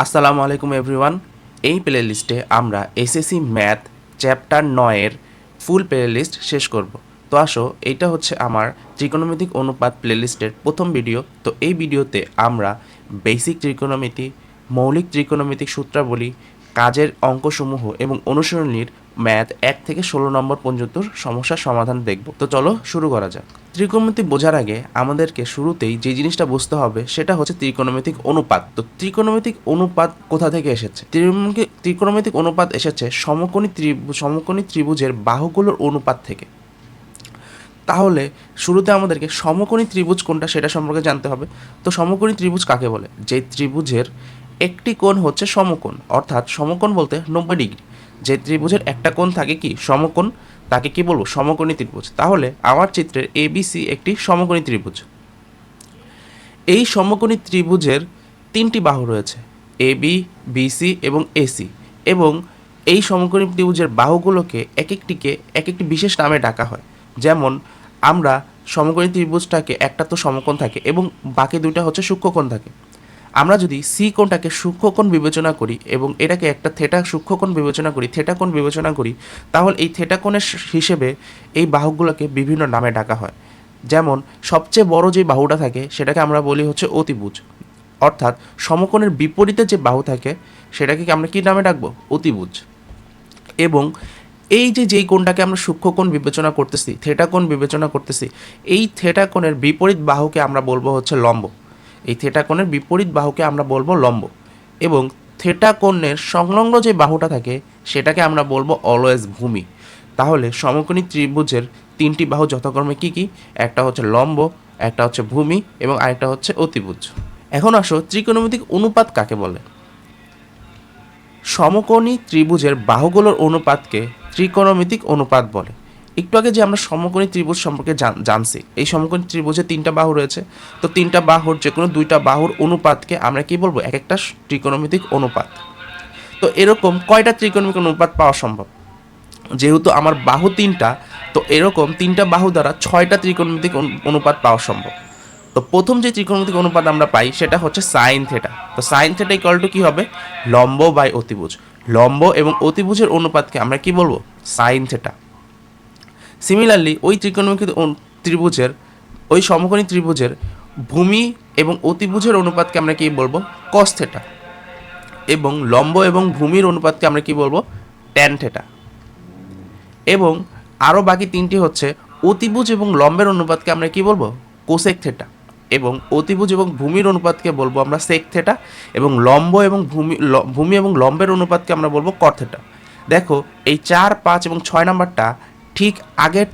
আসসালামু আলাইকুম এভরিওয়ান। এই প্লে লিস্টে আমরা এসএসসি ম্যাথ চ্যাপ্টার 9-এর ফুল প্লে লিস্ট শেষ করব। তো আসো, এইটা হচ্ছে আমার ত্রিকোণমিতিক অনুপাত প্লে লিস্টের প্রথম ভিডিও। তো এই ভিডিওতে আমরা বেসিক ত্রিকোণমিতি, মৌলিক ত্রিকোণমিতিক সূত্রাবলী, কাজের অঙ্কসমূহ এবং অনুশীলনীর ম্যাথ 1 থেকে 16 নম্বর পর্যন্ত সমস্যার সমাধান দেখব। তো চলো শুরু করা যাক। ত্রিকোণমিতি বোঝার আগে আমাদেরকে শুরুতেই যে জিনিসটা বুঝতে হবে সেটা হচ্ছে ত্রিকোণমিতিক অনুপাত। তো ত্রিকোণমিতিক অনুপাত কোথা থেকে এসেছে? ত্রিকোণমিতিক অনুপাত এসেছে সমকোণী ত্রিভুজের বাহুগুলোর অনুপাত থেকে। তাহলে শুরুতে আমাদেরকে সমকোণী ত্রিভুজ কোনটা সেটা সম্পর্কে জানতে হবে। তো সমকোণী ত্রিভুজ কাকে বলে? যে ত্রিভুজের একটি কোণ হচ্ছে সমকোণ, অর্থাৎ সমকোণ বলতে 90 ডিগ্রি। যে ত্রিভুজের একটা কোণ থাকে কি সমকোণ, তাকে কি বলবো? সমকোণী ত্রিভুজ। তাহলে আমার চিত্রের এবিসি একটি সমকোণী ত্রিভুজ। এই সমকোণী ত্রিভুজের তিনটি বাহু রয়েছে, এবি, বিসি এবং এসি। এবং এই সমকোণী ত্রিভুজের বাহুগুলোকে এক একটি বিশেষ নামে ডাকা হয়। যেমন আমরা সমকোণী ত্রিভুজটাকে একটা তো সমকোণ থাকে এবং বাকি দুইটা হচ্ছে সূক্ষ্মকোণ থাকে। আমরা যদি সি কোণটাকে সূক্ষ্মকোণ বিবেচনা করি এবং এটাকে একটা থেটা সূক্ষ্মকোণ বিবেচনা করি, থেটা কোণ বিবেচনা করি, তাহলে এই থেটা কোণের হিসেবে এই বাহুগুলোকে বিভিন্ন নামে ডাকা হয়। যেমন সবচেয়ে বড় যে বাহুটা থাকে সেটাকে আমরা বলি হচ্ছে অতিভুজ, অর্থাৎ সমকোণের বিপরীতে যে বাহু থাকে সেটাকে আমরা কী নামে ডাকবো? অতিভুজ। এবং এই যেই কোণটাকে আমরা সূক্ষ্মকোণ বিবেচনা করতেছি, থেটা কোণ বিবেচনা করতেছি, এই থেটা কোণের বিপরীত বাহুকে আমরা বলবো হচ্ছে লম্ব। এই থেটা কোণের বিপরীত বাহুকে আমরা বলবো লম্ব। এবং থেটা কোণের সংলগ্ন যে বাহুটা থাকে সেটাকে আমরা বলবো অলওয়েজ ভূমি। তাহলে সমকোণী ত্রিভুজের তিনটি বাহু যথাক্রমে কী কী? একটা হচ্ছে লম্ব, একটা হচ্ছে ভূমি এবং আরেকটা হচ্ছে অতিভুজ। এখন আসো, ত্রিকোণমিতিক অনুপাত কাকে বলে? সমকোণী ত্রিভুজের বাহুগুলোর অনুপাতকে ত্রিকোণমিতিক অনুপাত বলে। একটু আগে যে আমরা সমকোণী ত্রিভুজ সম্পর্কে জানছি, এই সমকোণী ত্রিভুজে তিনটা বাহু রয়েছে। তো তিনটা বাহুর যে কোনো দুইটা বাহুর অনুপাতকে আমরা কি বলবো? এক একটা ত্রিকোণমিতিক অনুপাত। তো এরকম কয়টা ত্রিকোণমিতিক অনুপাত পাওয়া সম্ভব? যেহেতু আমার বাহু তিনটা, তো এরকম তিনটা বাহু দ্বারা 6টা ত্রিকোণমিতিক অনুপাত পাওয়া সম্ভব। তো প্রথম যে ত্রিকোণমিতিক অনুপাত আমরা পাই সেটা হচ্ছে সাইন থেটা। তো সাইন থেটা ইকুয়াল টু কী হবে? লম্ব বাই অতিভুজ। লম্ব এবং অতিভুজের অনুপাতকে আমরা কি বলবো? Sine theta. সিমিলারলি ওই ত্রিভুজের ওই সমকোণী ত্রিভুজের ভূমি এবং অতিভুজের অনুপাতকে আমরা কি বলবো? Cos theta. এবং লম্ব এবং ভূমির অনুপাতকে আমরা কি বলবো? Tan theta. এবং আরও বাকি তিনটি হচ্ছে অতিভুজ এবং লম্বের অনুপাতকে আমরা কি বলবো? Cosec theta. এবং অতিভুজ এবং ভূমির অনুপাতকে বলবো আমরা সেক থেটা। এবং লম্ব এবং ভূমি এবং লম্বের অনুপাতকে আমরা বলবো কট থেটা। দেখো, এই 4, 5 এবং 6 নাম্বারটা ঠিক আগের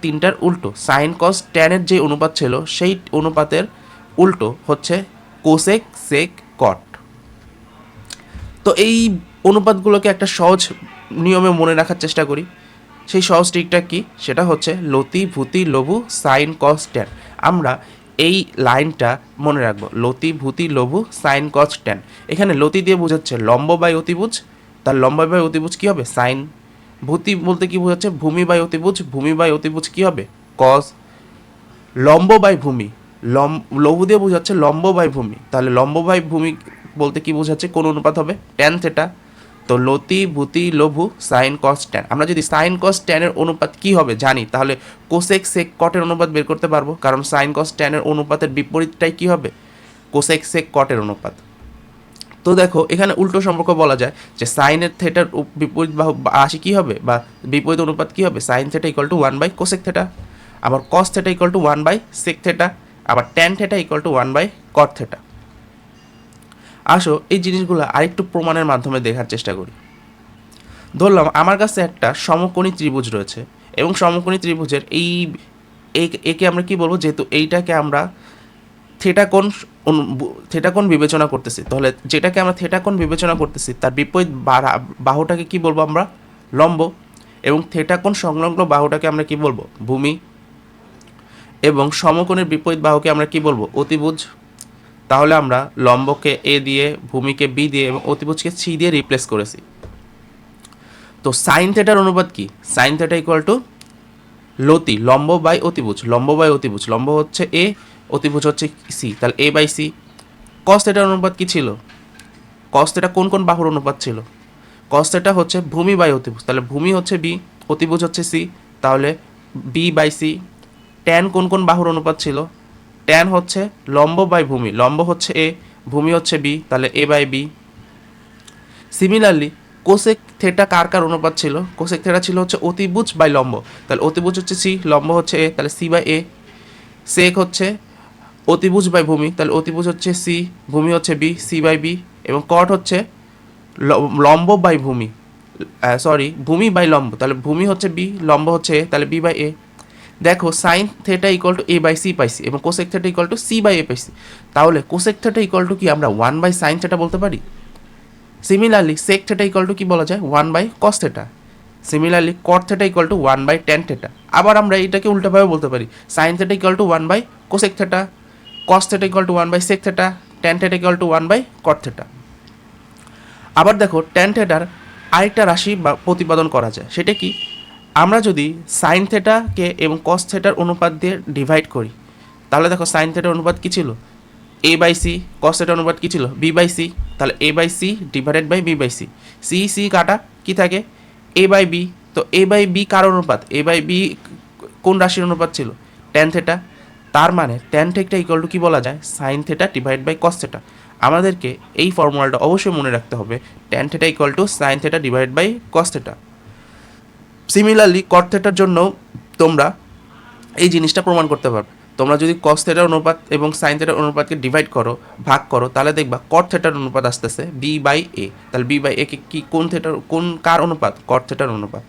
তিনটার উল্টো সাইন কস ট্যানের যে অনুপাত ছিল সেই অনুপাতের উল্টো হচ্ছে কোসেক, সেক, কট। তো এই অনুপাতগুলোকে একটা সহজ নিয়মে মনে রাখার চেষ্টা করি। সেই সহজ ট্রিকটা কি? সেটা হচ্ছে লতি, ভূতি, লঘু, সাইন কস ট্যান। আমরা এই লাইনটা মনে রাখবো, লতি, ভূতি, লঘু, সাইন কস ট্যান। এখানে লতি দিয়ে বোঝাচ্ছে লম্ব বাই অতিভুজ, তার লম্ব বাই অতিভুজ কী হবে? সাইন। ভূতি বলতে কী বোঝাচ্ছে? ভূমি বাই অতিভুজ, ভূমি বাই অতিভুজ কী হবে? কস। লম্ব বাই ভূমি, লঘু দিয়ে বোঝাচ্ছে লম্ব বাই ভূমি, তাহলে লম্ব বাই ভূমি বলতে কি বোঝাচ্ছে? কোন অনুপাত হবে? Tan theta. তো লতি, ভূতি, লঘু, সাইন কস ট্যান। আমরা যদি সাইন কস ট্যানের অনুপাত কি হবে জানি, তাহলে কোসেক, সেক, কটের অনুপাত বের করতে পারবো, কারণ সাইন কস ট্যানের অনুপাতের বিপরীতটাই কি হবে? কোসেক, সেক, কটের অনুপাত। তো দেখো, এখানে উল্টো সম্পর্ক বলা যায় যে সাইনের থেটার বিপরীত বাহু রাশি কী হবে, বা বিপরীত অনুপাত কী হবে? Sine theta equal to 1 by cosec theta. আবার cos theta equal to 1 by sec theta. আবার tan theta equal to 1 by cot theta. আসো, এই জিনিসগুলো আরেকটু প্রমাণের মাধ্যমে দেখার চেষ্টা করি। ধরলাম আমার কাছে একটা সমকোণী ত্রিভুজ রয়েছে এবং সমকোণী ত্রিভুজের একে আমরা কি বলবো? যেহেতু এইটাকে আমরা থেটা কোণ বিবেচনা করতেছি, তাহলে যেটাকে আমরা থেটা কোণ বিবেচনা করতেছি তার বিপরীত বাহুটাকে কি বলবো আমরা? লম্ব। এবং থেটা কোণ সংলগ্ন বাহুটাকে আমরা কি বলবো? ভূমি। এবং সমকোণের বিপরীত বাহুকে আমরা কি বলবো? অতিভুজ। তাহলে আমরা লম্বকে এ দিয়ে, ভূমিকে বি দিয়ে এবং অতিভুজকে সি দিয়ে রিপ্লেস করেছি। তো সাইন থেটার অনুপাত কি? সাইন থেটা ইকুয়াল টু লতি, লম্ব বাই অতিভুজ। লম্ব বাই অতিভুজ, লম্ব হচ্ছে এ, অতিভুজ হচ্ছে সি, তাহলে এ বাই সি। কস থেটার অনুপাত কি ছিল? কস থেটা কোন কোন বাহুর অনুপাত ছিল? কস থেটা হচ্ছে ভূমি বাই অতিভুজ, তাহলে ভূমি হচ্ছে বি, অতিভুজ হচ্ছে সি, তাহলে বি বাই সি। ট্যান কোন কোন বাহুর অনুপাত ছিল? ট্যান হচ্ছে লম্ব বাই ভূমি, লম্ব হচ্ছে এ, ভূমি হচ্ছে বি, তাহলে A by B. Similarly cosec theta কার কার অনুপাত ছিল? কোসেক থেটা ছিল হচ্ছে অতিভুজ বাই লম্ব, তাহলে অতিভুজ হচ্ছে সি, লম্ব হচ্ছে এ, তাহলে সি বাই এ। সেক হচ্ছে অতিভুজ বাই ভূমি, তাহলে অতিভুজ হচ্ছে সি, ভূমি হচ্ছে বি, সি বাই বি। এবং কট হচ্ছে লম্ব বাই ভূমি, ভূমি বাই লম্ব, তাহলে ভূমি হচ্ছে বি, লম্ব হচ্ছে এ, তাহলে বি বাই এ। দেখো sine theta equal to A by C পাইছি এবং cosec theta equal to C by A পাইছি, তাহলে কোসেক থেটা ইকুয়াল টু কি আমরা 1 বাই সাইন থেটা বলতে পারি? Similarly sec theta equal to কি বলা যায়? 1 by cos theta. Similarly cot theta equal to 1 by tan theta. আবার আমরা এটাকে উল্টাভাবে বলতে পারি, sine theta equal to 1 by cosec theta, cos theta equal to 1 by sec theta, tan theta equal to 1 by cot theta. আবার দেখো tan থেটার আরেকটা রাশি বা প্রতিপাদন করা যায়, সেটা কি? আমরা যদি সাইন থেটাকে এবং কস থেটার অনুপাত দিয়ে ডিভাইড করি, তাহলে দেখো সাইন থেটার অনুপাত কী ছিল? এ বাই সি। কস থেটার অনুপাত কী ছিল? B by C. তাহলে A by C divided by B by C, C C কাটা কী থাকে? A by B. তো এ বাই বি কার অনুপাত? এ বাই বি কোন রাশির অনুপাত ছিল? Tan theta. তার মানে ট্যান থেটা ইকুয়াল টু কী বলা যায়? Sine theta divide by cos theta. আমাদেরকে এই ফর্মুলাটা অবশ্যই মনে রাখতে হবে, tan theta equal to sine theta divide by cos theta. Similarly cot থেটার জন্য তোমরা এই জিনিসটা প্রমাণ করতে পারবে। তোমরা যদি কস থেটার অনুপাত এবং সাইন থেটার অনুপাতকে ডিভাইড করো, ভাগ করো, তাহলে দেখবা কট থেটার অনুপাত আসতেছে বি বাই এ। তাহলে বি বাই এ কি কোন থেটার, কোন কার অনুপাত? কট থেটার অনুপাত।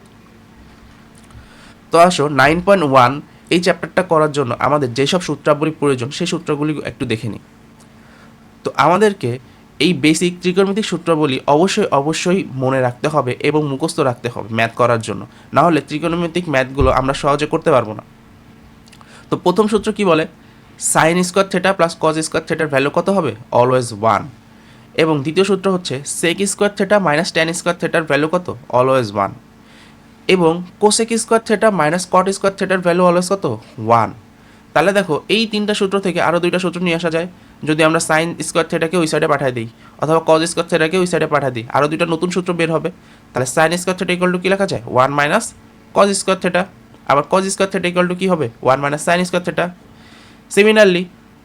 তো আসো 9.1 এই চ্যাপ্টারটা করার জন্য আমাদের যেসব সূত্রাবলী প্রয়োজন সেই সূত্রগুলি একটু দেখে নিই। তো আমাদেরকে এই বেসিক ত্রিকোণমিতিক সূত্রাবলী অবশ্যই মনে রাখতে হবে এবং মুখস্থ রাখতে হবে ম্যাথ করার জন্য, না হলে ত্রিকোণমিতিক ম্যাথগুলো আমরা সহজে করতে পারবো না। তো প্রথম সূত্র কি বলে? Sine square theta plus cos square থেটার ভ্যালু কত হবে? অলওয়েজ 1। এবং দ্বিতীয় সূত্র হচ্ছে sec square theta minus tan square থেটার ভ্যালু কত? অলওয়েজ 1। এবং cosec square theta minus cot square থেটার ভ্যালু অলওয়েজ কত? 1। তাহলে দেখো এই তিনটা সূত্র থেকে আরও দুইটা সূত্র নিয়ে আসা যায়। যদি আমরা সাইন স্কোয়ার থেটাকে ওই সাইডে পাঠিয়ে দিই অথবা কজ স্কোয়ার থেটাকে ওই সাইডে পাঠিয়ে দিই, আরও দুইটা নতুন সূত্র বের হবে। তাহলে sine square theta equal to কী লেখা যায়? 1 মাইনাস কজ স্কোয়ার থেটা। আবার cos square theta equal to কী হবে? 1 minus sine square theta. Similarly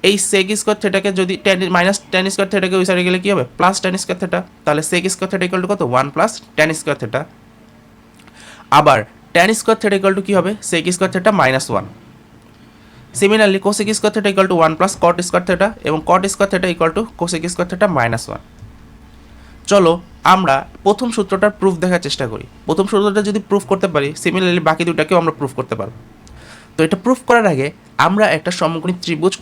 এই সেক স্কোয়ার থেটাকে যদি মাইনাস ট্যান স্কোয়ার থেটাকে ওই সাইডে গেলে কী হবে? Plus tan square theta. তাহলে sec square theta equal to কত? 1 প্লাস ট্যান স্কোয়ার থেটা। আবার tan square theta equal to কী হবে? Sec square theta minus 1। Similarly cosec square theta equal to 1 plus cot square theta এবং cot square theta equal to cosec square theta minus 1। চলো আমরা প্রথম সূত্রটার proof দেখার চেষ্টা করি। প্রথম সূত্রটা যদি প্রুফ করতে পারি, সিমিলারলি বাকি দুটাকেও আমরা প্রুফ করতে পারবো। তো এটা প্রুফ করার আগে আমরা একটা সমকোণী ত্রিভুজ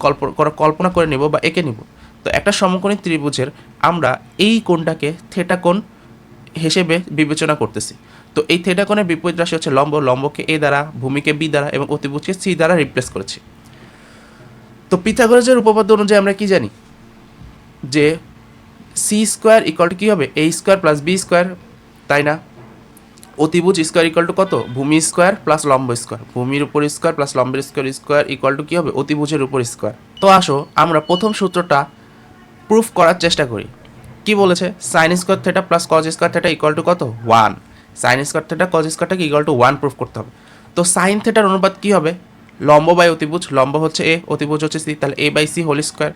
কল্পনা করে নেব বা এঁকে নেব। তো একটা সমকোণী ত্রিভুজের আমরা এই কোণটাকে থেটা কোণ হিসেবে বিবেচনা করতেছি। তো এই থেটা কোণের বিপরীত রাশি হচ্ছে লম্ব, লম্বকে এ দ্বারা, ভূমিকে বি দ্বারা এবং অতিভুজকে সি দ্বারা রিপ্লেস করেছি। তো পিথাগোরাসের উপপাদ্য অনুযায়ী আমরা কি জানি? যে সি স্কোয়ার ইকুয়াল টু কী হবে? এ স্কোয়ার প্লাস বি স্কোয়ার, তাই না? অতিভুজ স্কোয়ার ইকুয়াল টু কত? ভূমি স্কোয়ার প্লাস লম্ব স্কোয়ার, ভূমির উপর স্কোয়ার প্লাস লম্বের স্কোয়ার ইকুয়াল টু কী হবে? অতিভুজের উপর স্কোয়ার। তো আসো আমরা প্রথম সূত্রটা প্রুফ করার চেষ্টা করি। কি বলেছে? Sine square theta plus cos square theta equal to কত? 1। সাইন স্কোয়ার থেটা কজ স্কোয়ারটাকে ইকুয়াল টু 1 প্রুফ করতে হবে। তো সাইন থেটার অনুপাত কী হবে? লম্ব বাই অতিভুজ, লম্ব হচ্ছে এ, অতিভুজ হচ্ছে সি, তাহলে A by C whole square.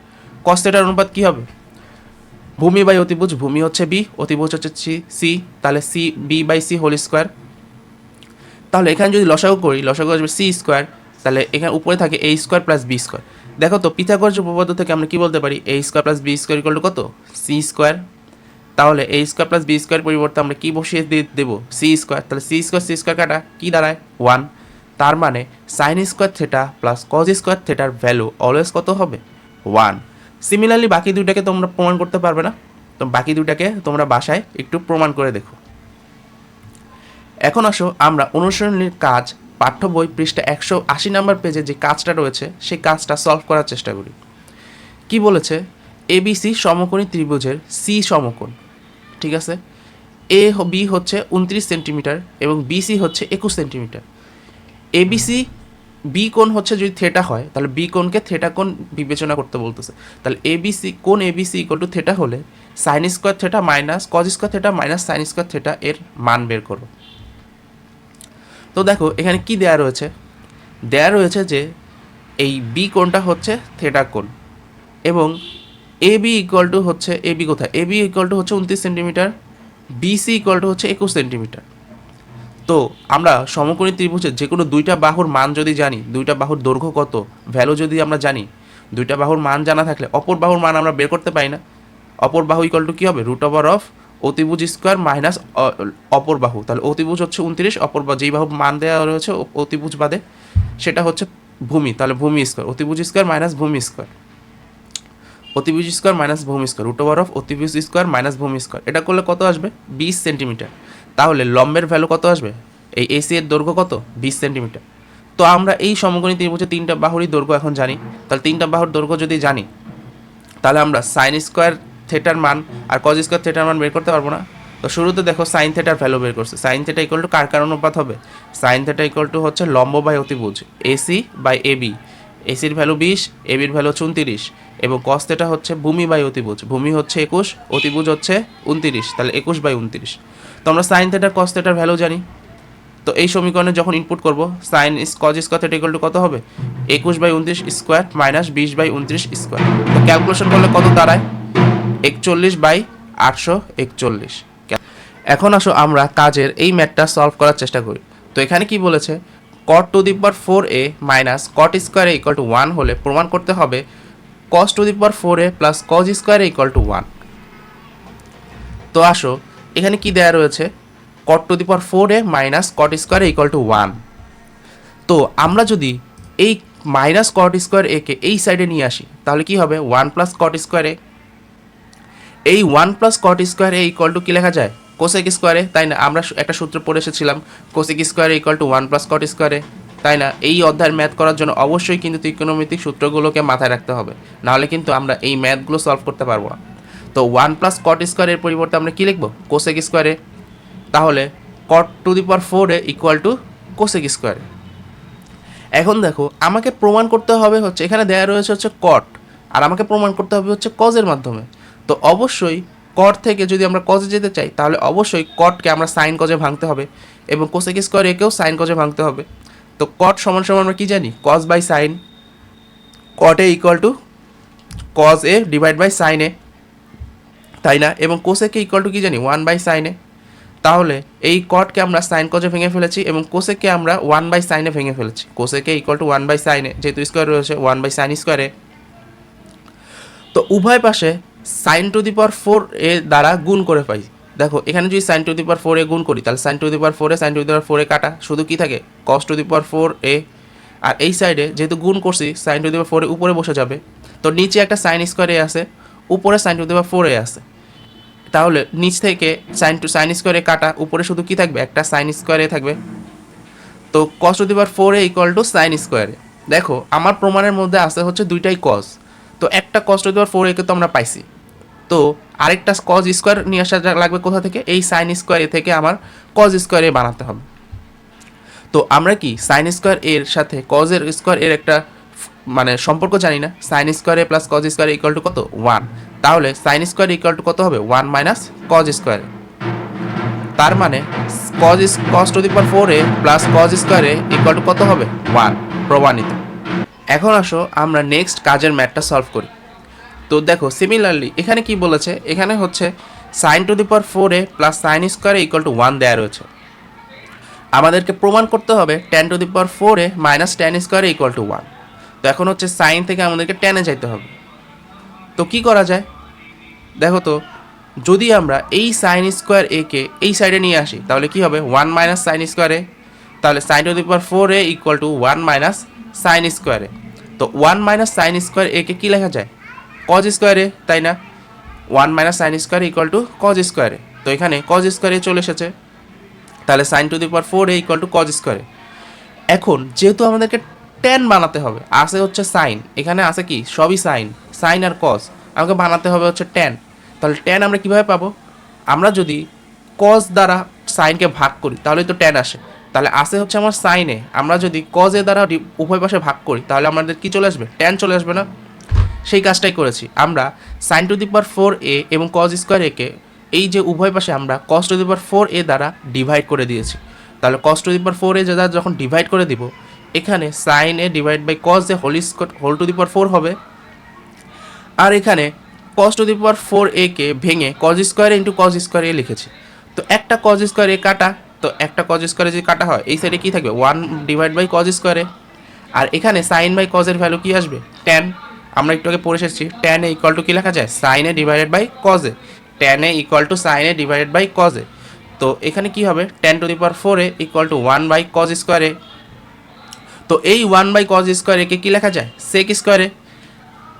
কস থেটার অনুপাত কী হবে? ভূমি বাই অতিভুজ, ভূমি হচ্ছে বি, অতিভুজ হচ্ছে সি, তাহলে C B by C whole square. তাহলে এখানে যদি লসাগু করি, লসাগু আসবে সি স্কোয়ার, তাহলে এখানে উপরে থাকে A square plus B square. দেখো তো পিথাগোরাস উপপাদ্য থেকে আমরা কি বলতে পারি? A square plus B square equal to কত? C square. তাহলে A square plus B square পরিবর্তে আমরা কি বসিয়ে দেবো? C square. তাহলে সি স্কোয়ার কাটা কি দাঁড়ায়? 1। তার মানে sine square theta plus cos square থেটার ভ্যালু অলওয়েজ কত হবে? 1। সিমিলারলি বাকি দুইটাকে তোমরা প্রমাণ করতে পারবে না, তো বাকি দুইটাকে তোমরা বাসায় একটু প্রমাণ করে দেখো। এখন আসো আমরা অনুসরণীর কাজ পাঠ্য বই পৃষ্ঠা 180 নম্বর পেজে যে কাজটা রয়েছে সেই কাজটা সলভ করার চেষ্টা করি। কি বলেছে? এবিসি সমকোণী ত্রিভুজের সি সমকোণ, ঠিক আছে? এ বি হচ্ছে 29 সেন্টিমিটার এবং বিসি হচ্ছে 21 সেন্টিমিটার। এবিসি বি কোণ হচ্ছে যদি থেটা হয় তাহলে বি কোণকে থেটা কোণ বিবেচনা করতে বলতেছে। তাহলে এবিসি কোণ এবিসি ইকুয়াল টু থেটা হলে sign square theta minus cos square theta minus sine square theta এর মান বের করো। তো দেখো এখানে কি দেয়া রয়েছে, দেয়া রয়েছে যে এই বি কোণটা হচ্ছে থেটা কোণ এবং এ বি ইকুয়াল টু হচ্ছে এ বি কোথায়, এ বি ইকুয়াল টু হচ্ছে 29 সেন্টিমিটার, বিসি ইকুয়াল টু হচ্ছে 21 সেন্টিমিটার। তো আমরা সমকোণী ত্রিভুজের যে কোনো দুইটা বাহুর মান যদি জানি, দুইটা বাহুর দৈর্ঘ্য কত ভ্যালু যদি আমরা জানি, দুইটা বাহুর মান জানা থাকলে অপর বাহুর মান আমরা বের করতে পারি না। অপর বাহু ইকুয়াল টু কী হবে, রুট ওভার অফ অতিভুজ স্কোয়ার মাইনাস অপর বাহু। তাহলে অতিভুজ হচ্ছে 29, অপর বা যেই বাহু মান দেওয়া রয়েছে অতিভুজ বাদে সেটা হচ্ছে ভূমি, তাহলে ভূমি স্কোয়ার, অতিভুজ স্কোয়ার মাইনাস ভূমি স্কোয়ার, অতিভুজ স্কোয়ার মাইনাস ভূমি স্কোয়ার, রুট ওভার অফ অতিভুজ স্কোয়ার মাইনাস ভূমি স্কোয়ার। এটা করলে কত আসবে, 20 সেন্টিমিটার। তাহলে লম্বের ভ্যালু কত আসবে, এই এসি এর দৈর্ঘ্য কত, 20 সেন্টিমিটার। তো আমরা এই সমকোণী ত্রিভুজে তিনটা বাহুরই দৈর্ঘ্য এখন জানি। তাহলে তিনটা বাহুর দৈর্ঘ্য যদি জানি তাহলে আমরা সাইন স্কোয়ার থেটার মান আর কজ স্কোয়ার থেটার মান বের করতে পারবো না। তো শুরুতে দেখো সাইন থেটার ভ্যালু বের করছে, সাইন থেটা ইকুয়াল টু কার অনুপাত হবে, সাইন থেটা ইকুয়াল টু হচ্ছে লম্ব বাই অতিভুজ এসি বাই এবি। এসির ভ্যালু 20, এবির ভ্যালু 34 এবং কস থেটা হচ্ছে ভূমি বাই অতিভুজ, ভূমি হচ্ছে 21, অতিভুজ হচ্ছে 29, তাহলে 21 বাই 29। তো আমরা সাইন থেটার কস থেটার ভ্যালু জানি। তো এই সমীকরণে যখন ইনপুট করব sine cos square theta equal to কত হবে, 21 by 29 square minus 20 by 29 square. তো ক্যালকুলেশন করলে কত দাঁড়ায়, 41 বাই 841। এখন আসো আমরা কাজের এই ম্যাথটা সলভ করার চেষ্টা করি। তো এখানে কি বলেছে, cot two the power 4a minus cot square A equal to 1 হলে প্রমাণ করতে হবে cos to the power 4a plus cos square A equal to 1। তো আসো এখানে কি দেওয়া রয়েছে, cot two the power 4a minus cot square A equal to 1। তো আমরা যদি এই মাইনাস cot স্কোয়ার এ কে এই সাইডে নিয়ে আসি তাহলে কি হবে, 1 প্লাস cot স্কোয়ার এ। এই 1 plus cot square A equal to কি লেখা যায়, কোসেক স্কোয়ারে, তাই না? আমরা একটা সূত্র পড়ে এসেছিলাম cosec square equal to 1 plus cot স্কোয়ারে, তাই না? এই অধ্যায়ের ম্যাথ করার জন্য অবশ্যই কিন্তু ত্রিকোণমিতিক সূত্রগুলোকে মাথায় রাখতে হবে, নাহলে কিন্তু আমরা এই ম্যাথগুলো সলভ করতে পারবো না। তো 1 প্লাস cot স্কোয়ারের পরিবর্তে আমরা কী লিখবো, কোসেক স্কোয়ারে। তাহলে cot two the power 4a equal to cosec স্কোয়ারে। এখন দেখো আমাকে প্রমাণ করতে হবে হচ্ছে, এখানে দেওয়া রয়েছে হচ্ছে cot আর আমাকে প্রমাণ করতে হবে হচ্ছে কজের মাধ্যমে। তো অবশ্যই cot থেকে যদি আমরা কজে যেতে চাই তাহলে অবশ্যই cotকে আমরা সাইন কজে ভাঙতে হবে এবং কোসেক স্কোয়ার একেও সাইন কজে ভাঙতে হবে। তো cot সমান সমান আমরা কি জানি, cos by sine, cot A equal to cos A divide by sine A, তাই না? এবং কোসেকে ইকুয়াল টু কি জানি, 1 বাই সাইন এ। তাহলে এই cotকে আমরা সাইন কজে ভেঙে ফেলেছি এবং কোসেককে আমরা 1 বাই সাইনে ভেঙে ফেলেছি। কোসেকে ইকুয়াল টু 1 বাই সাইনে, যেহেতু স্কোয়ার রয়েছে 1 বাই সাইন স্কোয়ারে। তো উভয় পাশে সাইন টু দি পাওয়ার 4 এ দ্বারা গুণ করে পাই। দেখো এখানে যদি সাইন টু দি পাওয়ার 4 এ গুণ করি তাহলে sine to the power 4 A sine to the power 4 A কাটা, শুধু কি থাকে cos টু দি পাওয়ার 4 এ। আর এই সাইডে যেহেতু গুণ করছি সাইন টু দি পাওয়ার 4 এ উপরে বসে যাবে, তো নিচে একটা সাইন স্কোয়ার এ আছে, উপরে সাইন টু দি পাওয়ার 4 এ আছে। তাহলে নিচ থেকে সাইন স্কোয়ারে কাটা, উপরে শুধু কি থাকবে, একটা সাইন স্কোয়ারে থাকবে। তো cos to the power 4 A equal to sine স্কোয়ারে। দেখো আমার প্রমাণের মধ্যে আসে হচ্ছে দুইটাই cos, তো একটা cos টু দি পাওয়ার 4 এ কে তো আমরা পাইছি, তো আরেকটা cos স্কোয়ার নিয়ে আসা লাগবে কোথা থেকে, এই সাইন স্কোয়ার এ থেকে আমার cos স্কোয়ার এ বানাতে হবে। তো আমরা কি সাইন স্কোয়ার এর সাথে cos এর স্কোয়ার এর একটা মানে সম্পর্ক জানি না, sign square A plus cos square equal to কত, 1। তাহলে সাইন স্কোয়ার ইকুয়াল টু কত হবে, 1 মাইনাস cos স্কোয়ার। তার মানে cos to the power 4 A plus cos square A equal to কত হবে, 1, প্রমাণিত। এখন আসো আমরা নেক্সট কাজের ম্যাথটা সলভ করি। তো দেখো সিমিলারলি এখানে কি বলেছে, এখানে হচ্ছে sine to the power 4 A plus sine square equal to 1 দেওয়া রয়েছে। আমাদেরকে প্রমাণ করতে হবে tan to the power 4 A minus tan square equal to 1। তো এখন হচ্ছে সাইন থেকে আমাদেরকে tan এ যাইতে হবে। তো কি করা যায়, দেখো তো যদি আমরা এই সাইন স্কোয়ার এ কে এই সাইডে নিয়ে আসি তাহলে কি হবে, 1 মাইনাস সাইন স্কোয়ার এ। তাহলে sine to the power 4 A equal to 1 minus sine square A. তো 1 মাইনাস সাইন স্কোয়ার এ কে কী লেখা যায়, cos স্কোয়ার এ, তাই না? 1 minus sine square equal to cos square A. তো এখানে cos স্কোয়ার এ চলে এসেছে, তাহলে sine to the power 4 A equal to cos square A. এখন যেহেতু আমাদেরকে tan বানাতে হবে, আসে হচ্ছে সাইন, এখানে আছে কি সবই সাইন, সাইন আর cos, আমাকে বানাতে হবে হচ্ছে tan। তাহলে tan আমরা কিভাবে পাবো, আমরা যদি cos দ্বারা সাইনকে ভাগ করি তাহলে তো tan আসে, তাহলে আসে হচ্ছে আমার সাইনে, আমরা যদি কজ এ দ্বারা উভয় পাশে ভাগ করি তাহলে আমাদের কি চলে আসবে, ট্যান চলে আসবে না। সেই কাজটাই করেছি আমরা, sign to the power 4a এবং কজ স্কোয়ার এ কে এই যে উভয় পাশে আমরা কস টু দি পাওয়ার 4a দ্বারা ডিভাইড করে দিয়েছি। তাহলে কস টু দি পাওয়ার 4a দ্বারা যখন ডিভাইড করে দিব, এখানে sine A divide by cos A whole to the power 4 হবে, আর এখানে কস টু দি পাওয়ার 4a কে ভেঙে cos square into cos square A লিখেছি। তো একটা কজ স্কোয়ার এ কাটা, তো একটা কজ স্কোয়ারে যদি কাটা হয় এই সাইডে কী থাকবে, 1 ডিভাইড বাই কজ স্কোয়ারে। আর এখানে সাইন বাই কজের ভ্যালু কী আসবে, ট্যান। আমরা একটু আগে পড়ে এসেছি ট্যান এ ইকুয়াল টু কী লেখা যায়, sine A divided by cos A. Tan A equal to sine A divided by cos A. তো এখানে কি হবে, tan to the power 4a equal to 1 by cos square A. তো এই 1 বাই কজ স্কোয়ারে কে কী লেখা যায়, সেক স্কোয়ারে।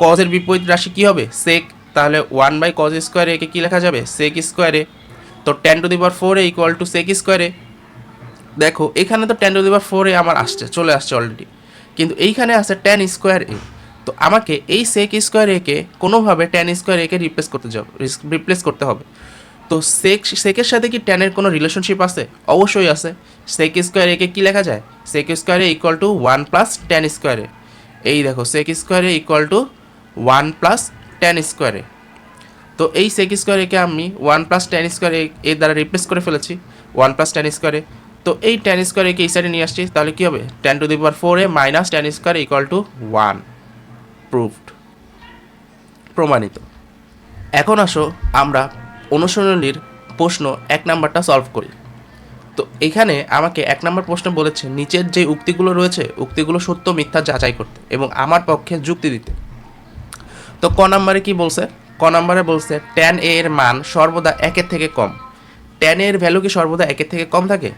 কজের বিপরীত রাশি কী হবে, সেক। তাহলে 1 বাই কজ স্কোয়ারে একে কী লেখা যাবে, সেক স্কোয়ারে। তো tan to the power 4a equal to sec square A. দেখো এখানে তো tan to the power 4a আমার আসছে, চলে আসছে অলরেডি, কিন্তু এইখানে আছে ট্যান স্কোয়ার এ। তো আমাকে এই সেক স্কোয়ার একে কোনোভাবে ট্যান স্কোয়ার একে রিপ্লেস করতে হবে। তো সেকের সাথে কি ট্যানের কোনো রিলেশনশিপ আছে, অবশ্যই আছে। সেক স্কোয়ার একে কী লেখা যায়, সেক স্কোয়ারে ইকুয়াল টু 1 প্লাস ট্যান স্কোয়ারে। এই দেখো সেক স্কোয়ারে ইকুয়াল টু 1 প্লাস ট্যান স্কোয়ারে। তো এই সেক স্কোয়ার একে আমি 1 প্লাস ট্যান স্কোয়ারে এর দ্বারা রিপ্লেস করে ফেলেছি 1 প্লাস ট্যান স্কোয়ারে। তো এই ট্যান স্কোয়ার একে এই সাইডে নিয়ে আসছি, তাহলে কী হবে, tan to the power 4a minus tan square equal to 1। Proved, প্রমাণিত। এখন আসো আমরা অনুশীলনীর প্রশ্ন 1 নাম্বারটা সলভ করি। তো এখানে আমাকে 1 নাম্বার প্রশ্ন বলেছে নিচের যে উক্তিগুলো রয়েছে উক্তিগুলো সত্য মিথ্যা যাচাই করতে এবং আমার পক্ষে যুক্তি দিতে। তো ক নাম্বারে কি বলছে, ক নাম্বারে বলছে ট্যান এ এর মান সর্বদা 1-এর থেকে কম। ট্যান এর ভ্যালু কি সর্বদা 1-এর থেকে কম থাকে?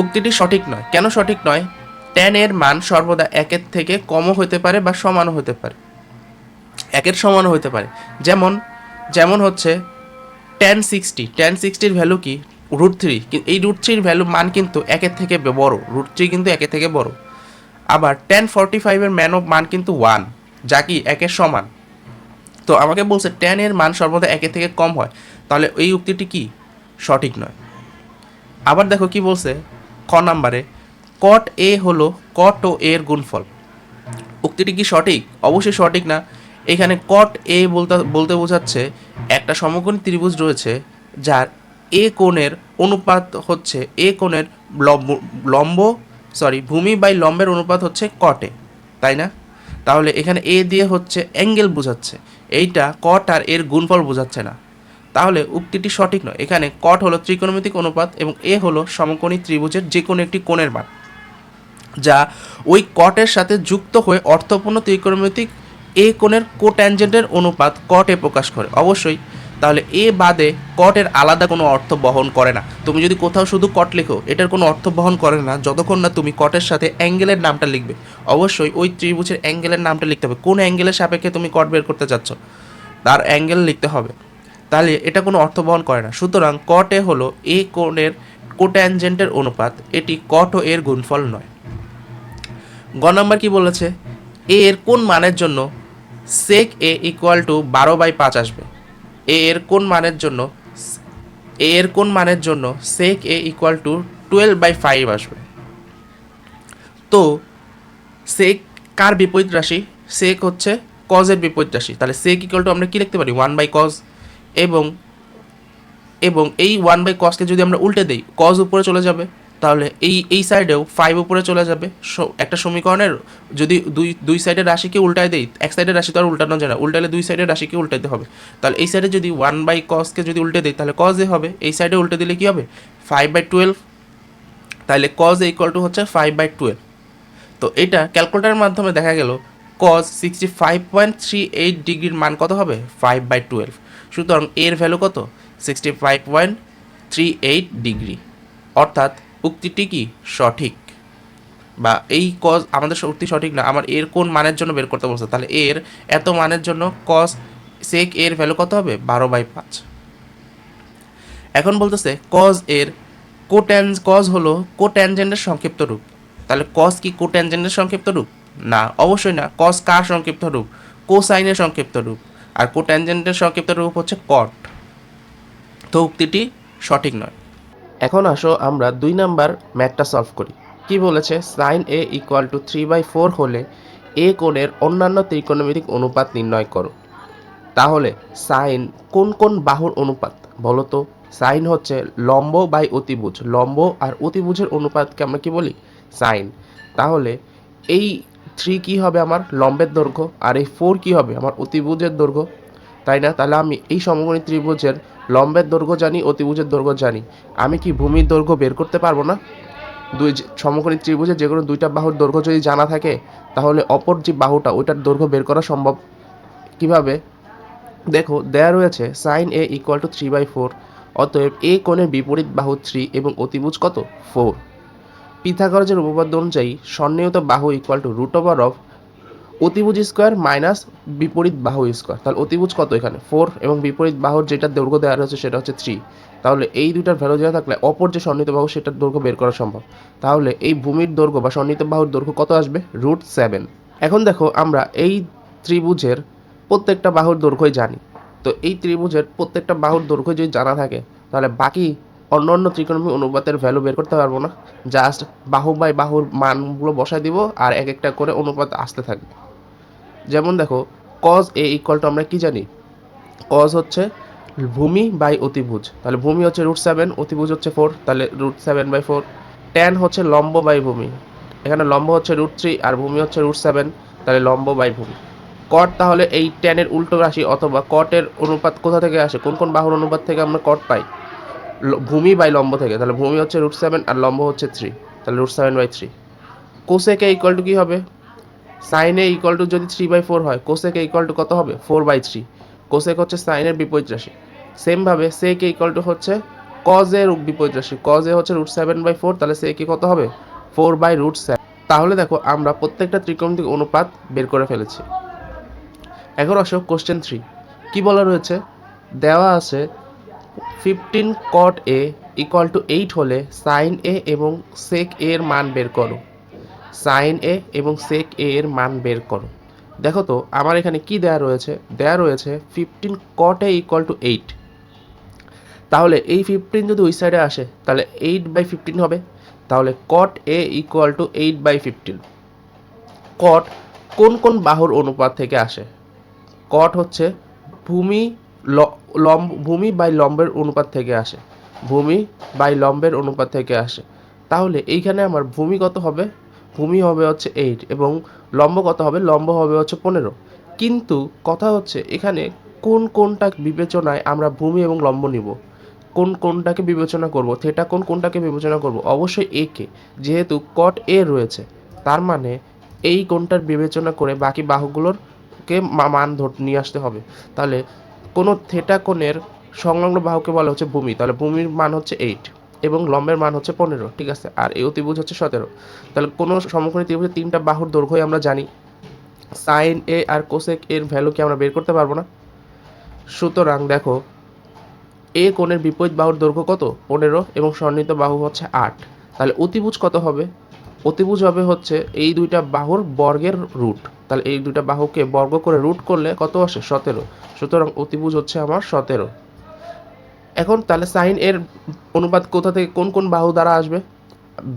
উক্তিটি সঠিক নয়। কেন সঠিক নয়? ট্যান এর মান সর্বদা 1-এর থেকে কমও হতে পারে বা সমানও হতে পারে, 1-এর সমানও হতে পারে। যেমন হচ্ছে ট্যান 60-র ভ্যালু কি, √3। এই √3-র ভ্যালু মান কিন্তু 1-এর থেকে বড়, √3 কিন্তু 1-এর থেকে বড়। আবার ট্যান 45-এর মান কিন্তু 1, যা কি 1-এর সমান। তো আমাকে বলছে ট্যান এর মান সর্বদা 1-এর থেকে কম হয়, তাহলে এই উক্তিটি কি সঠিক নয়। আবার দেখো কি বলছে খ নাম্বারে, কট এ হলো কট ও এর গুণফল। উক্তিটি কি সঠিক? অবশ্যই সঠিক না। এখানে কট এ বলতে বোঝাচ্ছে একটা সমকোণী ত্রিভুজ রয়েছে যার এ কোণের অনুপাত হচ্ছে এ কোণের ভূমি বাই লম্বের অনুপাত হচ্ছে কট এ, তাই না? তাহলে এখানে এ দিয়ে হচ্ছে অ্যাঙ্গেল বোঝাচ্ছে, এইটা কট আর এর গুণফল বোঝাচ্ছে না, তাহলে উক্তিটি সঠিক নয়। এখানে কট হলো ত্রিকোণমিতিক অনুপাত এবং এ হলো সমকোণী ত্রিভুজের যে কোনো একটি কোণের মান, যা ওই কটের সাথে যুক্ত হয়ে অর্থপূর্ণ ত্রিকোণমিতিক এ কোণের কোট্যানজেন্টের অনুপাত কট এ প্রকাশ করে। অবশ্যই, তাহলে এ বাদে কটের আলাদা কোনো অর্থ বহন করে না। তুমি যদি কোথাও শুধু কট লেখো এটার কোনো অর্থ বহন করে না যতক্ষণ না তুমি কটের সাথে অ্যাঙ্গেলের নামটা লিখবে। অবশ্যই ওই ত্রিভুজের অ্যাঙ্গেলের নামটা লিখতে হবে, কোন অ্যাঙ্গেলের সাপেক্ষে তুমি কট বের করতে চাচ্ছ তার অ্যাঙ্গেল লিখতে হবে, তাহলে এটা কোনো অর্থ বহন করে না। সুতরাং কট এ হলো এ কোণের কোট্যানজেন্টের অনুপাত, এটি কট ও এর গুণফল নয়। গ নাম্বার কি বলেছে, এ এর কোন মানের জন্য সেক এ ইকুয়াল টু 12/5 আসবে। এ এর কোন মানের জন্য সেক এ ইকুয়াল টু 12/5 আসবে। তো সেক কার বিপরীত রাশি? সেক হচ্ছে কজের বিপরীত রাশি, তাহলে সেক ইকুয়াল টু আমরা কি লিখতে পারি 1/cos, এবং এই 1/cosকে যদি আমরা উল্টে দিই কজ উপরে চলে যাবে, তাহলে এই সাইডেও 5 উপরে চলে যাবে। একটা সমীকরণের যদি দুই সাইডের রাশিকে উল্টায় দেই, এক সাইডের রাশি তো আর উল্টানো যায় না, উল্টালে দুই সাইডের রাশিকে উল্টাতে হবে। তাহলে এই সাইডে যদি 1/cosকে যদি উল্টে দিই তাহলে cos এ হবে, এই সাইডে উল্টে দিলে কি হবে 5/12, তাহলে cos এ ইকুয়াল টু হচ্ছে 5/12। তো এটা ক্যালকুলেটারের মাধ্যমে দেখা গেল cos 65.38 ডিগ্রির মান কত হবে 5/12। সুতরাং এর ভ্যালু কত 65.38 ডিগ্রি, অর্থাৎ উক্তিটি কি সঠিক, বা এই কজ আমাদের উক্তি সঠিক না, আমার এর কোন মানের জন্য বের করতে বলছে, তাহলে এর এত মানের জন্য কস সেক এর ভ্যালু কত হবে 12/5। এখন বলতেছে কজ হলো কোট্যানজেন্টের সংক্ষিপ্ত রূপ, তাহলে কস কি কোট্যানজেন্টের সংক্ষিপ্ত রূপ? না, অবশ্যই না। কস কার সংক্ষিপ্ত রূপ? কোসাইনের সংক্ষিপ্ত রূপ, আর কোট্যানজেন্টের সংক্ষিপ্ত রূপ হচ্ছে কট। তো উক্তিটি সঠিক নয়। এখন আসো আমরা 2 নাম্বার ম্যাথটা সলভ করি। কি বলেছে? sin a ইকুয়াল টু 3/4 হলে a কোণের অন্যান্য ত্রিকোণমিতিক অনুপাত নির্ণয় করো। তাহলে সাইন কোন কোন বাহুর অনুপাত বলো তো? সাইন হচ্ছে লম্ব বাই অতিভুজ, লম্ব আর অতিভুজের অনুপাতকে আমরা কি বলি? সাইন। তাহলে এই 3 কি হবে আমার লম্বের দৈর্ঘ্য, আর এই 4 কি হবে আমার অতিভুজের দৈর্ঘ্য, তাই না? তাহলে আমি এই সমকোণী ত্রিভুজের লম্বের দৈর্ঘ্য জানি, অতিভুজের দৈর্ঘ্য জানি, আমি কি ভূমির দৈর্ঘ্য বের করতে পারবো না? সমকোণী ত্রিভুজের যে কোনো দুইটা বাহুর দৈর্ঘ্য যদি জানা থাকে, তাহলে অপর যে বাহুটা ওইটার দৈর্ঘ্য বের করা সম্ভব। কিভাবে? দেখো দেয়া রয়েছে সাইন এ ইকুয়াল টু 3/4, অতএব এ কোণের বিপরীত বাহু 3 এবং অতিভুজ কত? 4। পিথাগোরাসের উপপাদ্য অনুযায়ী সন্নিহিত বাহু equal to root over of অতিভুজ স্কোয়ার মাইনাস বিপরীত বাহু স্কোয়ার। তাহলে অতিভুজ কত এখানে? 4 এবং বিপরীত বাহুর যেটা দৈর্ঘ্য দেওয়া রয়েছে সেটা হচ্ছে 3। তাহলে এই দুইটার ভ্যালু দেওয়া থাকলে অপর যে সন্নিহিত বাহু সেটার দৈর্ঘ্য বের করা সম্ভব। তাহলে এই ভূমির দৈর্ঘ্য বা সন্নিহিত বাহুর দৈর্ঘ্য কত আসবে? √7। এখন দেখো আমরা এই ত্রিভুজের প্রত্যেকটা বাহুর দৈর্ঘ্যই জানি। তো এই ত্রিভুজের প্রত্যেকটা বাহুর দৈর্ঘ্য যদি জানা থাকে, তাহলে বাকি অন্য ত্রিকোণমিতিক অনুপাতের ভ্যালু বের করতে পারবো না। জাস্ট বাহু বাই বাহুর মানগুলো বসায় দিব আর এক একটা করে অনুপাত আসতে থাকবে। যেমন দেখো cos a ইকুয়াল টু আমরা কি জানি? cos হচ্ছে ভূমি বাই অতিভুজ, তাহলে ভূমি হচ্ছে √7, অতিভুজ হচ্ছে 4, তাহলে √7/4। tan হচ্ছে লম্ব বাই ভূমি, এখানে লম্ব হচ্ছে √3 আর ভূমি হচ্ছে √7, তাহলে লম্ব বাই ভূমি। কট তাহলে এই tan এর উল্টো রাশি, অথবা কটের অনুপাত কোথা থেকে আসে? কোন কোন বাহুর অনুপাত থেকে আমরা কট পাই? ভূমি বাই লম্ব থেকে, তাহলে ভূমি হচ্ছে √7 আর লম্ব হচ্ছে 3, তাহলে √7/3। কোসেক এ ইকুয়াল টু কি হবে? সাইন এ ইকুয়াল টু যদি 3/4 হয়, কোসেক এ ইকুয়াল টু কত হবে? 4/3। কোসেক হচ্ছে সাইনের বিপরীত রাশি। সেমভাবে সেক এ ইকুয়াল টু হচ্ছে কজ এর বিপরীত রাশি। কজ এ হচ্ছে √7/4, তাহলে সেক এ কত হবে? 4/√7। তাহলে দেখো আমরা প্রত্যেকটা ত্রিকোণমিতিক অনুপাত বের করে ফেলেছি। এখন আসো কোশ্চেন 3। কি বলা রয়েছে? দেওয়া আছে 15 cot a ইকুয়াল টু 8 হলে সাইন এ এবং সেক এ এর মান বের করো। সাইন এ এবং সেক এ এর মান বের করো। দেখো তো আমার এখানে কি দেয়া রয়েছে? দেয়া রয়েছে 15 cot a ইকুয়াল টু 8। তাহলে এই 15 যদি ওই সাইডে আসে তাহলে 8/15 হবে। তাহলে cot a equal two 8/15। cot কোন কোন বাহুর অনুপাত থেকে আসে? cot হচ্ছে ভূমি লম্ব, ভূমি বাই লম্বের অনুপাত থেকে আসে, ভূমি বাই লম্বের অনুপাত থেকে আসে। তাহলে এইখানে আমার ভূমি কত হবে? ভূমি হবে হচ্ছে 8 এবং লম্ব কত হবে? লম্ব হবে হচ্ছে 15। কিন্তু কথা হচ্ছে এখানে কোন কোনটা বিবেচনায় আমরা ভূমি এবং লম্ব নিব? কোন কোনটাকে বিবেচনা করব? থিটা কোন কোনটাকে বিবেচনা করব? অবশ্যই এ কে, যেহেতু কট এ রয়েছে, তার মানে এই কোনটার বিবেচনা করে বাকি বাহুগুলোর কে মান নিয়ে আসতে হবে। তাহলে কোনো থিটা কোণের সংলগ্ন বাহুকে বলা হচ্ছে ভূমি, তাহলে ভূমির মান হচ্ছে 8 এবং লম্বের মান হচ্ছে 15, ঠিক আছে? আর এই অতিভুজ হচ্ছে 17। তাহলে কোনো সমকোণী ত্রিভুজের তিনটা বাহুর দৈর্ঘ্যই আমরা জানি। সাইন এ আর কোসেক এর ভ্যালু কি আমরা বের করতে পারবো না? সুতরাং দেখো এ কোণের বিপরীত বাহুর দৈর্ঘ্য কত? 15 এবং সন্নিহিত বাহু হচ্ছে 8। তাহলে অতিভুজ কত হবে? অতিভুজ হবে হচ্ছে এই দুইটা বাহুর বর্গের রুট। তাহলে এই দুইটা বাহুকে বর্গ করে রুট করলে কত আসে? 17। সুতরাং অতিভুজ হচ্ছে আমার 17। এখন তাহলে সাইন এর অনুপাত কোথা থেকে কোন কোন বাহু দ্বারা আসবে?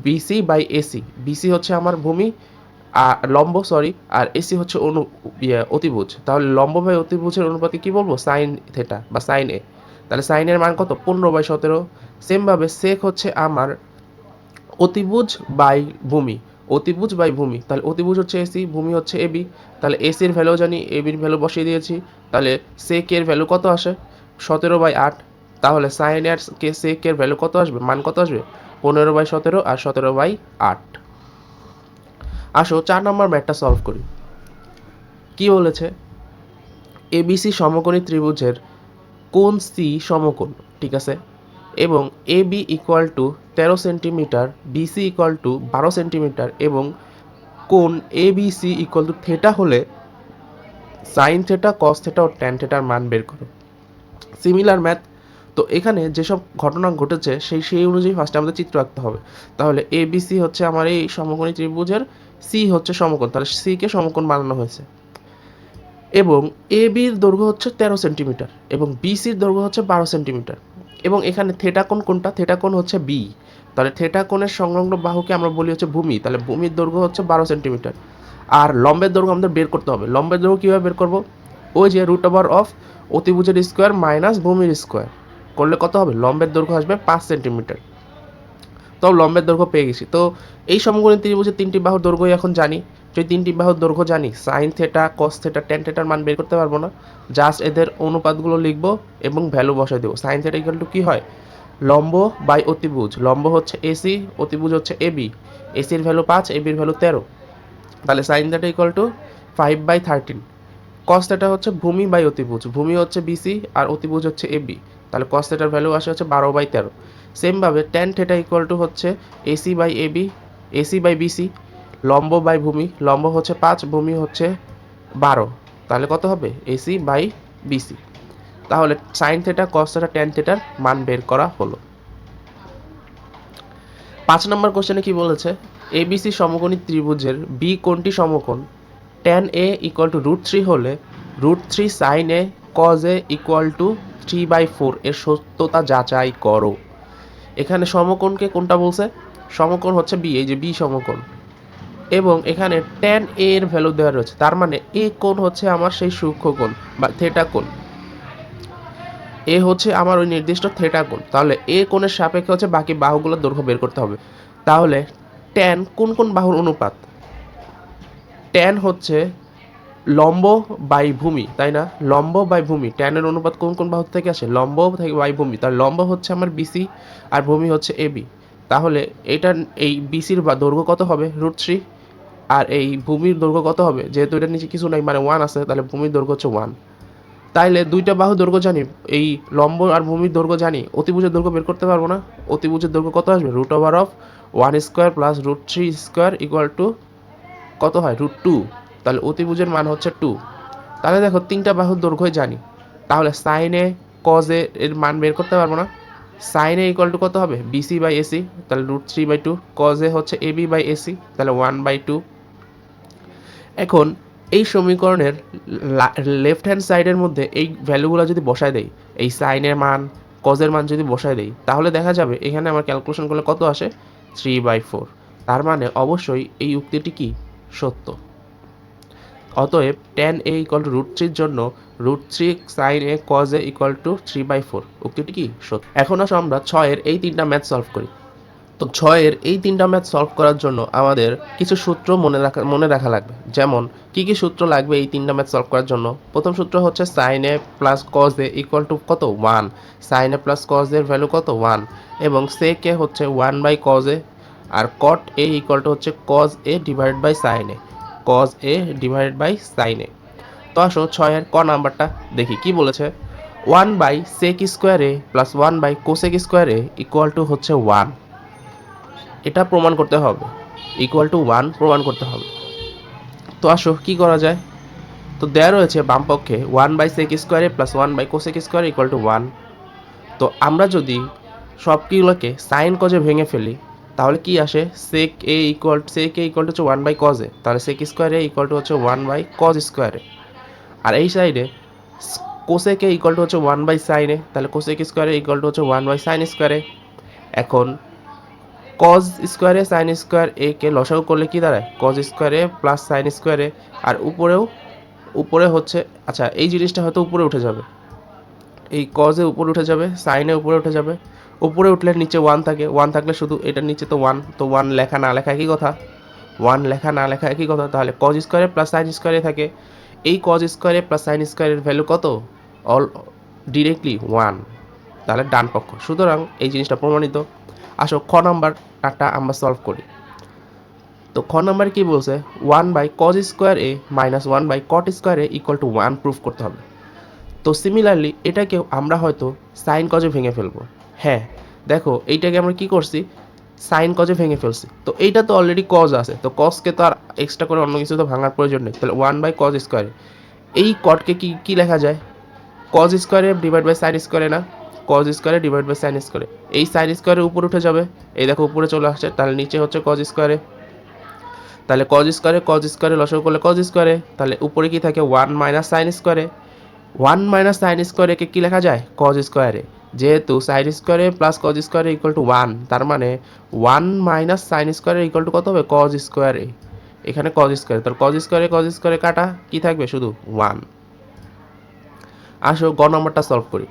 BC by AC. বিসি হচ্ছে আমার ভূমি লম্ব, সরি, আর এসি হচ্ছে অতিভুজ। তাহলে লম্ব বাই অতিভুজের অনুপাতে কি বলবো? সাইন থেটা বা সাইন এ। তাহলে সাইন এর মান কত? 15/17। সেমভাবে সেক হচ্ছে আমার অতিভুজ বাই ভূমি, অতিভুজ বাই ভূমি। তাহলে অতিভুজ হচ্ছে এসি, ভূমি হচ্ছে এবি। তাহলে এসির ভ্যালু জানি, এবির ভ্যালু বসিয়ে দিয়েছি। তাহলে সেক এর ভ্যালু কত আসে? 17/8। তাহলে সাইন এর সেক এর ভ্যালু কত আসবে? মান কত আসবে? 15/17 আর 17/8। আসো 4 নম্বর ম্যাথটা সলভ করি। কি বলেছে? এবিসি সমকোণী ত্রিভুজের কোণ সি সমকোণ, ঠিক আছে? এবং A B equal to 13 centimetre, BC equal to 12 centimetre এবং কোণ A B C equal to theta হলে সাইন থেটা, কস থেটা ও ট্যান থেটার মান বের করো। Similar math. তো এখানে যেসব ঘটনা ঘটেছে সেই অনুযায়ী ফার্স্টে আমাদের চিত্র আঁকতে হবে। তাহলে এ বি সি হচ্ছে আমার এই সমকোণী ত্রিভুজের, সি হচ্ছে সমকোণ, তাহলে সিকে সমকোণ বানানো হয়েছে। এবং এ বির দৈর্ঘ্য হচ্ছে 13 সেন্টিমিটার এবং বিসির দৈর্ঘ্য হচ্ছে 12 সেন্টিমিটার। এবং এখানে থেটা কোণ কোনটা? থেটা কোণ হচ্ছে বি। তাহলে থেটা কোণের সংলগ্ন বাহুকে আমরা বলি হচ্ছে ভূমি। তাহলে ভূমির দৈর্ঘ্য হচ্ছে 12 সেন্টিমিটার। আর লম্বের দৈর্ঘ্য আমাদের বের করতে হবে। লম্বের দৈর্ঘ্য কীভাবে বের করব? ওই যে √ওভার অতিভুজের স্কোয়ার মাইনাস ভূমির স্কোয়ার করলে কত হবে? লম্বের দৈর্ঘ্য আসবে 5 সেন্টিমিটার। তো লম্বের দৈর্ঘ্য পেয়ে গেছি। তো এই সমকোণী ত্রিভুজের তিনটি বাহুর দৈর্ঘ্য এখন জানি। যদি তিনটি বাহুর দৈর্ঘ্য জানি, sine theta, cos theta, tan থেটার মান বের করতে পারবো না। জাস্ট এদের অনুপাতগুলো লিখব এবং ভ্যালু বসাই দেবো। সাইন থেটা ইকুয়াল টু কী হয়? লম্ব বাই অতিভুজ। লম্ব হচ্ছে এসি, অতিভুজ হচ্ছে এবি। এসির ভ্যালু 5, এবির ভ্যালু 13। তাহলে sine theta equal two 5/13। Cos theta হচ্ছে ভূমি বাই অতিভুজ। ভূমি হচ্ছে বিসি আর অতিভুজ হচ্ছে এবি। তাহলে কস থেটার ভ্যালু আসে হচ্ছে 12/13। সেমভাবে ট্যান থেটা ইকুয়াল টু হচ্ছে AC by AB, AC by BC, লম্ব বাই ভূমি। লম্ব হচ্ছে 5, ভূমি হচ্ছে 12। তাহলে কত হবে? AC by BC. তাহলে sine theta, cos theta, tan থেটার মান বের করা হলো। 5 নম্বর কোশ্চেনে কি বলেছে? এবিসি সমকোণী ত্রিভুজের বি কোণটি সমকোণ। ট্যান এ ইকুয়াল টু √3 হলে √3 sine A cos A equal to 3/4 এর সত্যতা যাচাই করো। এখানে সমকোণকে কোনটা বলছে? সমকোণ হচ্ছে বি, এই যে বি সমকোণ। এবং এখানে ট্যান এ এর ভ্যালু দেওয়া রয়েছে, তার মানে এ কোণ হচ্ছে আমার সেই সূক্ষ্ম কোণ বা থেটা কোণ। এ হচ্ছে আমার ওই নির্দিষ্ট থেটা কোণ। তাহলে এ কোণের সাপেক্ষে হচ্ছে বাকি বাহুগুলোর দৈর্ঘ্য বের করতে হবে। তাহলে ট্যান কোন কোন বাহুর অনুপাত? ট্যান হচ্ছে লম্ব বাই ভূমি, তাই না? লম্ব বাই ভূমি। ট্যানের অনুপাত কোন কোন বাহু থেকে আসে? লম্ব থেকে বাই ভূমি। তার লম্ব হচ্ছে আমার বিসি আর ভূমি হচ্ছে এবি। তাহলে এটা এই বিসির দৈর্ঘ্য কত হবে? √3। আর এই ভূমির দৈর্ঘ্য কত হবে? যেহেতু এটার নিচে কিছু নাই, মানে 1 আছে, তাহলে ভূমির দৈর্ঘ্য হচ্ছে 1। তাইলে দুইটা বাহু দৈর্ঘ্য জানি, এই লম্ব আর ভূমির দৈর্ঘ্য জানি, অতিভুজের দৈর্ঘ্য বের করতে পারবো না? অতিভুজের দৈর্ঘ্য কত আসবে? √1 square plus √3 square equal to কত হয়? √2। তাহলে অতিভুজের মান হচ্ছে 2। তাহলে দেখো তিনটা বাহুর দৈর্ঘ্যই জানি। তাহলে সাইনে কজে এর মান বের করতে পারবো না? সাইনে ইকুয়াল টু কত হবে? BC by AC. তাহলে √3/2। কজে হচ্ছে এবি বাই এসি। তাহলে 1/2। এখন এই সমীকরণের লেফট হ্যান্ড সাইডের মধ্যে এই ভ্যালুগুলো যদি বসায় দেই, এই সাইনের মান, কজের মান যদি বসায় দেই, তাহলে দেখা যাবে এখানে আমার ক্যালকুলেশন করলে কত আসে? 3/4। তার মানে অবশ্যই এই উক্তিটি কি? সত্য। অতএব ট্যান এ ইকুয়াল টু √3 জন্য √3 sine A cos A equal to 3/4 উক্তিটি কি? সত্য। এখন আসো আমরা 6-এর এই তিনটা ম্যাথ সলভ করি। তো 6-এর এই তিনটা ম্যাথ সলভ করার জন্য আমাদের কিছু সূত্র মনে রাখা লাগবে। যেমন কি কি সূত্র লাগবে এই তিনটা ম্যাথ সলভ করার জন্য? প্রথম সূত্র হচ্ছে sine A plus cos A equal to কত? 1। সাইন এ প্লাস কজ এর ভ্যালু কত? 1। এবং সেক এ হচ্ছে 1/কজ এ। আর কট এ ইকুয়াল টু হচ্ছে cos A divided by sine A. Cos A divided by sine A. তো আসো 6-এর ক নাম্বারটা দেখি কি বলেছে। 1/সেক স্কোয়ার এ প্লাস 1/কোসেক স্কোয়ার এ ইকুয়াল টু হচ্ছে 1। এটা প্রমাণ করতে হবে। ইকুয়াল টু 1 প্রমাণ করতে হবে। তো আসো কি করা যায়? তো দেওয়া রয়েছে বাম পক্ষে 1/সেক স্কোয়ার এ প্লাস 1/কোসেক স্কোয়ার ইকুয়াল টু 1। তো আমরা যদি সবগুলোকে সাইন কজে ভেঙে ফেলি, তাহলে কি আসে? সেক এ ইকুয়াল টু হচ্ছে 1/কজ এ। তাহলে sec square A equal to হচ্ছে 1/কজ স্কোয়ার এ। আর এই সাইডে কোসেক এ ইকুয়াল টু হচ্ছে 1/সাইন এ। তাহলে cosec square A equal to হচ্ছে 1/সাইন স্কোয়ার এ। এখন কজ স্কোয়ারে সাইন স্কোয়ার এ কে লসাগু করলে কি দাঁড়ায়? কজ স্কোয়ারে প্লাস সাইন স্কোয়ারে। আর উপরে হচ্ছে, আচ্ছা এই জিনিসটা হয়তো উপরে উঠে যাবে, এই কজে উপরে উঠে যাবে, সাইনে উপরে উঠে যাবে। উপরে উঠলে নিচে 1 থাকে, 1 থাকলে শুধু এটার নিচে তো 1, তো 1 লেখা না লেখা একই কথা। 1 লেখা না লেখা একই কথা। তাহলে কজ স্কোয়ারে প্লাস সাইন স্কোয়ারে থাকে। এই কজ স্কোয়ারে প্লাস সাইন স্কোয়ারের ভ্যালু কত? All directly 1। তাহলে ডান পক্ষ। সুতরাং এই জিনিসটা প্রমাণিত। আসো খ নাম্বারটা আমরা সলভ করি। তো খ নাম্বার কি বলছে? 1/কজ স্কোয়ার এ মাইনাস 1/কট square A equal to 1 proof করতে হবে। তো সিমিলারলি এটাকেও আমরা হয়তো সাইন কজে ভেঙে ফেলবো। হ্যাঁ দেখো এইটাকে আমরা কি করছি? সাইন কজে ভেঙে ফেলছি। তো এইটা তো অলরেডি কজ আছে, তো কজকে তো আর এক্সট্রা করে অন্য কিছু তো ভাঙার প্রয়োজন নেই। তাহলে 1/কজ স্কোয়ার এ এই কটকে কি লেখা যায়? কজ স্কোয়ারে ডিভাইড বাই সাইন স্কোয়ারে না, কজ স্কোয়ারে ডিভাইড বাই সাইন স্কোয়ারে। এই সাইন স্কোয়ারের উপর উঠে যাবে, এই দেখো উপরে চলে আসছে। তাহলে নিচে হচ্ছে কজ স্কোয়ারে। তাহলে কজ স্কোয়ারে লসাগু করলে কজ স্কোয়ারে। তাহলে উপরে কি থাকে? 1 মাইনাস সাইন স্কোয়ারে। 1 মাইনাস সাইন স্কোয়ারে কে কী লেখা যায়? কজ স্কোয়ারে। যেহেতু সাইন স্কোয়ারে প্লাস কজ স্কোয়ারে ইকুয়াল টু 1, তার মানে 1 মাইনাস সাইন স্কোয়ারে ইকুয়াল টু কত হবে, কজ স্কোয়ারে। এখানে কজ স্কোয়ারে, তার কজ স্কোয়ারে কাটা কি থাকবে, শুধু 1। আসো গ নম্বরটা সলভ করি।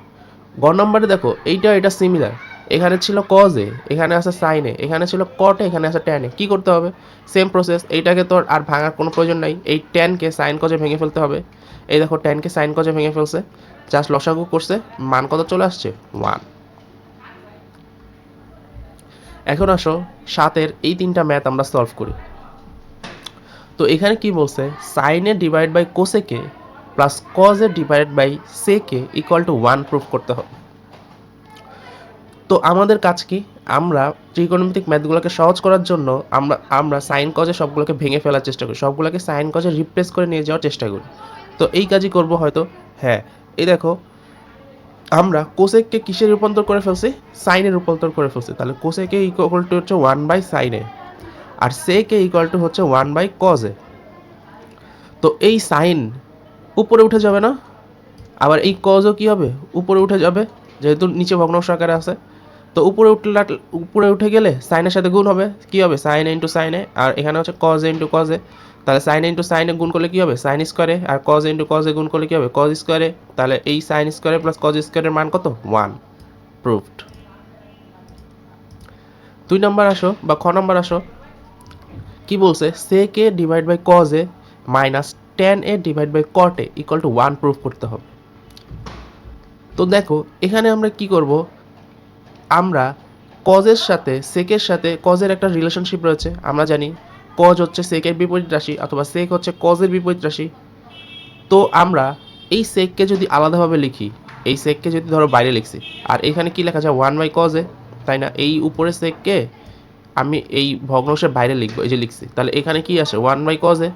গ নম্বরে দেখো এটা সিমিলার, এখানে ছিল কজে, এখানে আছে সাইনে, এখানে ছিল কটে, এখানে আছে ট্যানে। কি করতে হবে, সেম প্রসেস, এইটাকে তোর আর ভাঙার কোনো প্রয়োজন নাই, এই ট্যানকে সাইন কজে ভেঙে ফেলতে হবে। এই দেখো ট্যানকে সাইন কজে ভেঙে ফেলছে, জাস্ট লসাগু করছে, মান কত চলে আসছে, 1। এখন আসো 7-এর এই 3টা ম্যাথ আমরা সলভ করি। তো এখানে কি বলছে, sine A divide by cosec A plus cos A divide by sec A equal to 1 proof করতে হবে। তো আমাদের কাজ কি, আমরা ত্রিকোণমিতিক ম্যাথগুলোকে সহজ করার জন্য আমরা সাইন কজে সবগুলোকে ভেঙে ফেলার চেষ্টা করি, সবগুলোকে সাইন কজে রিপ্লেস করে নিয়ে যাওয়ার চেষ্টা করি। তো এই কাজই করব হয়তো। হ্যাঁ, এই দেখো আমরা কোসেককে কিসে রূপান্তর করে ফেলছি, সাইনে রূপান্তর করে ফেলছি। তাহলে কোসেকে ইকুয়াল টু হচ্ছে 1 বাই সাইনে, আর সেকে ইকুয়াল টু হচ্ছে 1 বাই কজে। তো এই সাইন উপরে উঠে যাবে না, আবার এই কজও কি হবে, উপরে উঠে যাবে, যেহেতু নিচে ভগ্নাংশ আকারে আছে। তো উপরে উঠে গেলে সাইনের সাথে গুণ হবে, কি হবে, সাইন ইন্টু সাইনে, আর এখানে হচ্ছে কজ ইন্টু কজে। তাহলে সাইন ইন্টু সাইনে গুণ করলে কি হবে, সাইন স্কোয়ারে, আর কজ ইন্টু কজে গুণ করলে কি হবে, কজ স্কোয়ারে। তাহলে এই সাইন স্কোয়ারে প্লাস কজ স্কোয়ারের মান কত, 1, প্রুভড। 2 নম্বর আসো বা খ নম্বর আসো, কি বলছে, sec a divide by cos a minus tan a divide by cot a equal to 1 proof করতে হবে। তো দেখো এখানে আমরা কি করব, আমরা কজের সাথে সেকের সাথে কজের একটা রিলেশনশিপ রয়েছে, আমরা জানি কজ হচ্ছে সেকের বিপরীত রাশি অথবা সেক হচ্ছে কজের বিপরীত রাশি। তো আমরা এই সেককে যদি আলাদাভাবে লিখি, এই সেককে যদি ধরো বাইরে লিখছি, আর এখানে কি লেখা যায়, 1 বাই কজে, তাই না, এই উপরে সেককে আমি এই ভগ্নাংশের বাইরে লিখবো, এই যে লিখছি, তাহলে এখানে কি আসে, 1 বাই কজে।